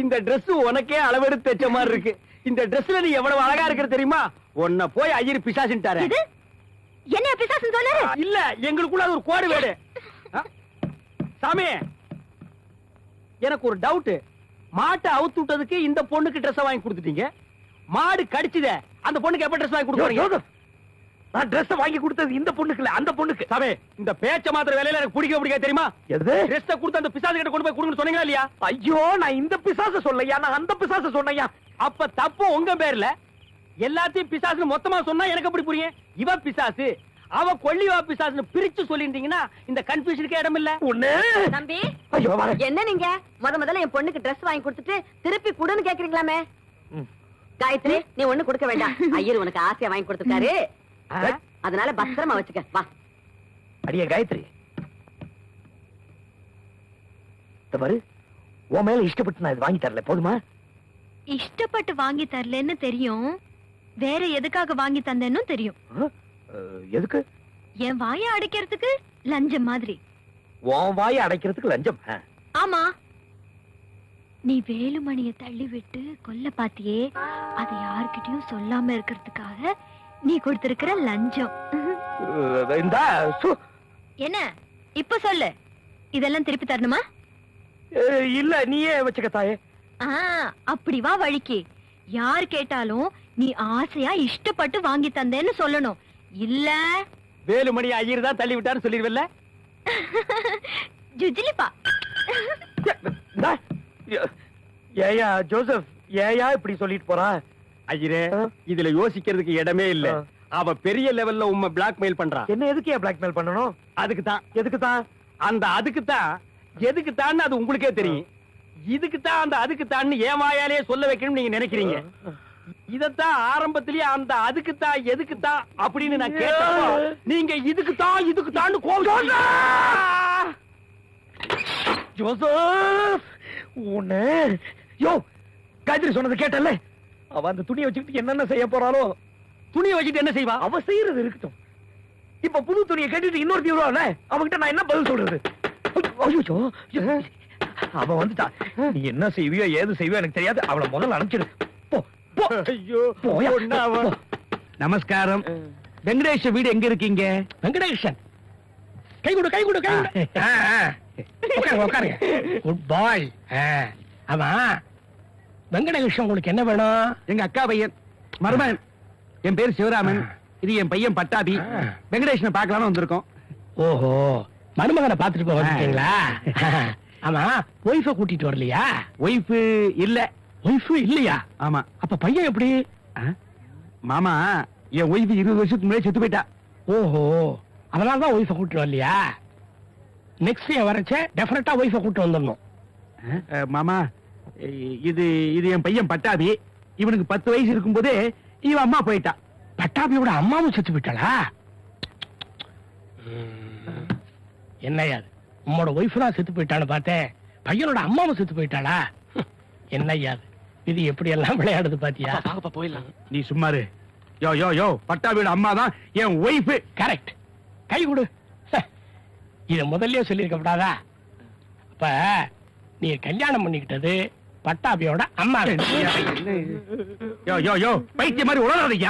இந்த Dress உனக்கே அளவெடுத்து தைச்ச மாதிரி இருக்கு. இந்த Dressல நீ எவ்வளவு அழகா இருக்கிற தெரியுமா? உன்னை போய் ஐயர் பிசாசுட்டாரு. இது என்ன பிசாசுன்னு சொன்னாரு? இல்ல, எங்களுக்குள்ள அது ஒரு கோடு வேடு. சாமி, எனக்கு ஒரு டவுட். மாட்டை அவுத்து விட்டதுக்கு இந்த பொண்ணுக்கு Dress வாங்கி கொடுத்துட்டீங்க. மாடு கடிச்சுதே, அந்த பொண்ணுக்கு எப்ப Dress வாங்கி கொடுக்குறீங்க? நான் Dress வாங்கி கொடுத்தது இந்த பொண்ணுக்கு இல்ல, அந்த பொண்ணுக்கு. சாமி, இந்த பேச்ச மாத்திர வேலையில எனக்கு பிடிக்காது தெரியுமா? எது? Dress கொடுத்து அந்த பிசாசு கிட்ட கொண்டு போய் கொடுங்கன்னு சொன்னீங்களா இல்லையா? ஐயோ, நான் இந்த பிசாச சொல்லையா, நான் அந்த பிசாச சொன்னையா. அப்ப தப்பு உங்க பேர்ல. எல்லாத்தையும் பிசாசுன்னு மொத்தமா சொன்னா எனக்கு எப்படி புரியும்? இவ பிசாசு, அவ கொள்ளிவா பிசாசுன்னு பிரிச்சு சொல்லிருந்தீங்கன்னா இந்த கன்ஃபியூஷனுக்கு இடம் இல்ல. ஒண்ணு தம்பி, ஐயோ வரேன். என்ன நீங்க முதல்ல என் பொண்ணுக்கு Dress வாங்கி கொடுத்துட்டு திருப்பி குடுன்னு கேக்குறீங்களாமே? காயத்ரி, நீ ஒண்ணு கொடுக்க வேண்டாம். ஐயர் உனக்கு ஆசையா வாங்கி கொடுத்துட்டாரு, அதனால பத்திரமா வச்சுக்க. வா. அடியே காயத்ரி, பாரு, உன் மேல இஷ்டப்பட்டு நான் இது வாங்கி தரல, போதுமா? இஷ்டப்பட்டு வாங்கி தரலன்னு தெரியும். வேற எதுக்காக வாங்கி தந்தேன்னு தெரியும். எதுக்கு? என் வாயை அடைக்கிறதுக்கு லஞ்சம் மாதிரி. உன் வாயை அடைக்கிறதுக்கு லஞ்சம்? ஆமா, நீ வேலுமணியை தள்ளி விட்டு கொல்ல பாத்தியே, அதை யார்கிட்டயும் சொல்லாம இருக்கிறதுக்காக நீ கொடுத்திருக்கிற லஞ்சம். இந்தா, என்ன இப்ப சொல்லு, இதெல்லாம் திருப்பி தரணுமா? இல்ல, நீயே வச்சுக்க தாயே. அப்படி வா வழிக்கு. யார் கேட்டாலும் நீ ஆசையா இஷ்டப்பட்டு வாங்கி தந்தேன்னு சொல்லணும். இல்ல வேலுமணி ஐயர் தான் தள்ளி விட்டாருன்னு சொல்லிடுவல்ல? ஜுஜிலிப்பா. ஏயா ஜோசப், ஏயா இப்படி சொல்லிட்டு போறா? ஐயரே, இதுல யோசிக்கிறதுக்கு இடமே இல்ல. அவ பெரிய லெவல்ல உம்மை பிளாக்மெயில் பண்றா. என்ன எதுக்கு பிளாக்மெயில் பண்ணணும்? அதுக்கு தான். எதுக்கு தான்? அந்த அதுக்கு தான் எதுக்கு தான் அது உங்களுக்கே தெரியும். இதுக்கு தான் அந்த அதுக்கு தான் ஏன் வாயாலே சொல்ல வைக்கணும்னு நீங்க நினைக்கிறீங்க. இதத்தான் ஆரம்பத்திலேயே அந்த அதுக்கு தான் எதுக்கு தான் அப்படின்னு நான் கேட்டப்போ நீங்க இதுக்கு தான் கோவம். ஜோசப், உன்னை யோ காயத்ரி சொன்னது கேட்டல? அவ அந்த துணியை வச்சுக்கிட்டு என்னென்ன செய்ய போறாளோ? துணியை வச்சுட்டு என்ன செய்வா? அவ செய்யறது இருக்கட்டும். இப்ப புது துணியை கட்டிட்டு இன்னொருத்தி வருவான்ல அவன்கிட்ட நான் என்ன பதில் சொல்றது? ஐயோ, அவன் வந்துட்டா. நீ என்ன செய்வியோ ஏது செய்வியோ எனக்கு தெரியாது. அவளை முதல்ல அனுப்பிச்சிடு. போ, போ. ஐயோ போயா. பொண்ணாவா? நமஸ்காரம். வெங்கடேஷ் வீடு எங்க இருக்கீங்க? வெங்கடேஷன் கை கொடு, கை கொடு, கை கொடு. உட்காருங்க, உட்காருங்க. குட் பாய். ஆமா, வெங்கடேஷன் உங்களுக்கு என்ன வேணும்? எங்க அக்கா பையன் மருமகன். என் பேர் சிவராமன். இது என் பையன் பட்டாபி. வெங்கடேஷனை பார்க்கலாம்னு வந்திருக்கோம். ஓஹோ, மருமகனை பாத்துட்டு போக வந்துட்டீங்களா? ஆமா, ஒய்ஃப கூட்டிட்டு வரலையா? ஒய்ஃப் இல்ல. ஒய்ஃப் இல்லையா? ஆமா. அப்ப பையன் எப்படி? மாமா, என் ஒய்ஃப் 20 வருஷத்துக்கு முன்னாடி செத்து போயிட்டா. ஓஹோ, அதனாலதான் ஒய்ஃப கூட்டிட்டு வரலையா? நெக்ஸ்ட் இயர் வரச்ச டெஃபினட்டா ஒய்ஃப கூட்டிட்டு வந்துடணும். மாமா, இது இது என் பையன் பட்டாபி. இவனுக்கு 10 வயசு இருக்கும்போதே இவன் அம்மா போயிட்டா. பட்டாபியோட அம்மாவும் செத்து போயிட்டாளா? என்னையா அது? உம்மோட ஒய்ஃப் தான் செத்து போயிட்டான்னு பார்த்தேன், பையனோட அம்மாவும் செத்து போயிட்டாளா? என்னையா அது? இது எப்படி எல்லாம் விளையாடுது பாத்தியா? போயிடலாம். நீ சும்மாரு. யோ யோ யோ, பட்டாபியோட அம்மா தான் என் ஒய்ஃப். கரெக்ட். கை கொடு. இத முதல்லயே சொல்லியிருக்கப்படாதா? அப்ப நீ கல்யாணம் பண்ணிக்கிட்டது பட்டாபியோட அம்மா. யோ யோ யோ, பைத்தியம் மாதிரி உளறாதீங்க.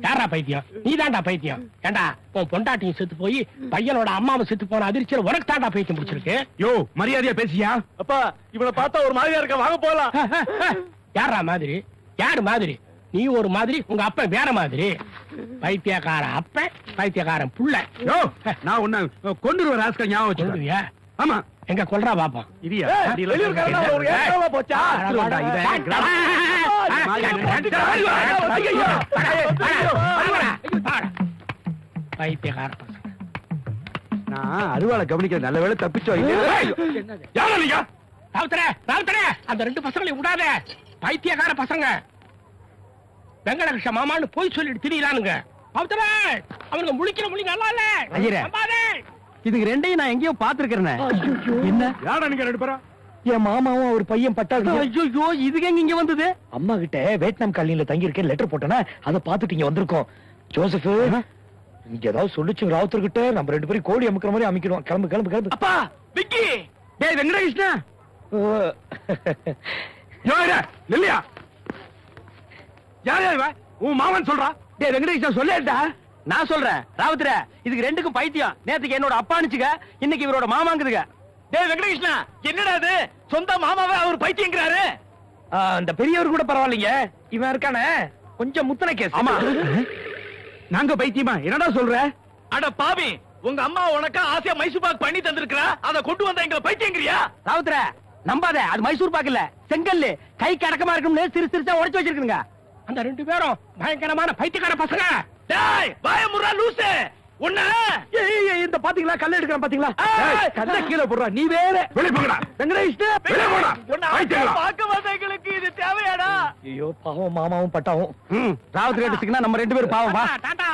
யாரா பைத்தியம்? நீ தாண்டா பைத்தியம். ஏண்டா, உன் பொண்டாட்டியும் செத்து போய் பையனோட அம்மாவும் செத்து போன அதிர்ச்சியில உனக்கு தாண்டா பைத்தியம் முடிச்சிருக்கு. யோ, மரியாதையா பேசியா? அப்பா, இவனை பார்த்தா ஒரு மாதிரியா இருக்க, வாங்க போலாம். யாரா மாதிரி? யாரு மாதிரி? நீ ஒரு மாதிரி, உங்க அப்பன் வேற மாதிரி. பைத்தியக்கார அப்பன், பைத்தியக்காரன் புள்ள. யோ, நான் உன்னை கொண்டுருவ ராஸ்கல் ஞாபகம் வச்சுக்கோ. சொல்லுவியா? ஆமா. எங்க கொல்றா பாப்போம். இரியா. போச்சா? பைத்தியக்கார பசங்க. நான் அருவாளை கவனிக்கிற நல்ல வேளை தப்பிச்சோம். யாரா நீங்க? ராவுத்தரே, ராவுத்தரே, அந்த 2 பசங்களையும் விடாத. பைத்தியக்கார பசங்க. வெங்கடகிருஷ்ண மாமான்னு போய் சொல்லிட்டு திரியலானுங்க. ராவுத்தரே, அவனுங்க முழிக்கிற முழி நல்லா இல்ல. ஐயரே, இதுக்கு ரெண்டையும் நான் எங்கேயோ பாத்துருக்கிறேன். என்ன யாரா நீங்க 2 பேரும்? என் மாமாவும் ஒரு பையன் பட்டாபி. ஐயோ, இதுக்கு எங்க இங்க வந்தது? அம்மா கிட்ட வியட்நாம் காலனில தங்கி இருக்கேன் லெட்டர் போட்டேன்னா அதை பார்த்துட்டு இங்க வந்திருக்கோம். ஜோசப் இங்க ஏதாவது சொல்லிச்சு ராவுத்தர் கிட்ட, நம்ம 2 பேரும் கோழி அமுக்கிற மாதிரி அமைக்கணும். கிளம்பு கிளம்பு கிளம்பு. அப்பா, விக்கி. டேய் வெங்கடகிருஷ்ணா. யாரா இல்லையா? யார் இவ? உன் மாமன் சொல்றா. டேய் வெங்கடகிருஷ்ணா, சொல்லேடா. நான் சொல்றேன் ராவுத்தர, இதுக்கு ரெண்டுக்கும் பைத்தியம். நேத்துக்கு என்னோட அப்பா அனுச்சுங்க, இன்னைக்கு இவரோட மாமாங்குதுங்க. டேய் வெங்கடகிருஷ்ணா, என்னடா இது? சொந்த மாமாவே அவர் பைத்தியங்கிறாரு. அந்த பெரியவர் கூட பரவாயில்லைங்க, இவன் இருக்கானே கொஞ்சம் முத்தன கேஸ். ஆமா. நாங்க பைத்தியமா? என்னடா சொல்ற? அட பாவி, உங்க அம்மா உனக்கு ஆசையா மைசூர் பாக் பண்ணி தந்திருக்கா, அத கொண்டு வந்தா எங்க பைத்தியங்கிறியா? ராவுத்தர, நம்பாத, அது மைசூர் பாக்கு இல்ல, செங்கல்லு. கை கடக்கமா இருக்கும்னு சிறு சிறுசா உடைச்சு வச்சிருக்குங்க. அந்த 2 பேரும் பயங்கரமான பைத்தியக்கார பசங்க. டேய் வாய முறா லூசு. உன்ன இந்த பாத்தீங்களா, கல்ல எடுக்கறேன் பாத்தீங்களா? கல்ல கீழ போடுறா. நீ வேற வெளிய போங்கடா. வெங்கடகிருஷ்ணா, வெளிய போடா. உன்ன பாக்க வந்தவங்களுக்கு இது தேவையாடா? ஐயோ பாவம், மாமாவும் பட்டாவும். ராவுத்தர் எடுத்துக்கினா நம்ம 2 பேரும் பாவம். வா. டாடா.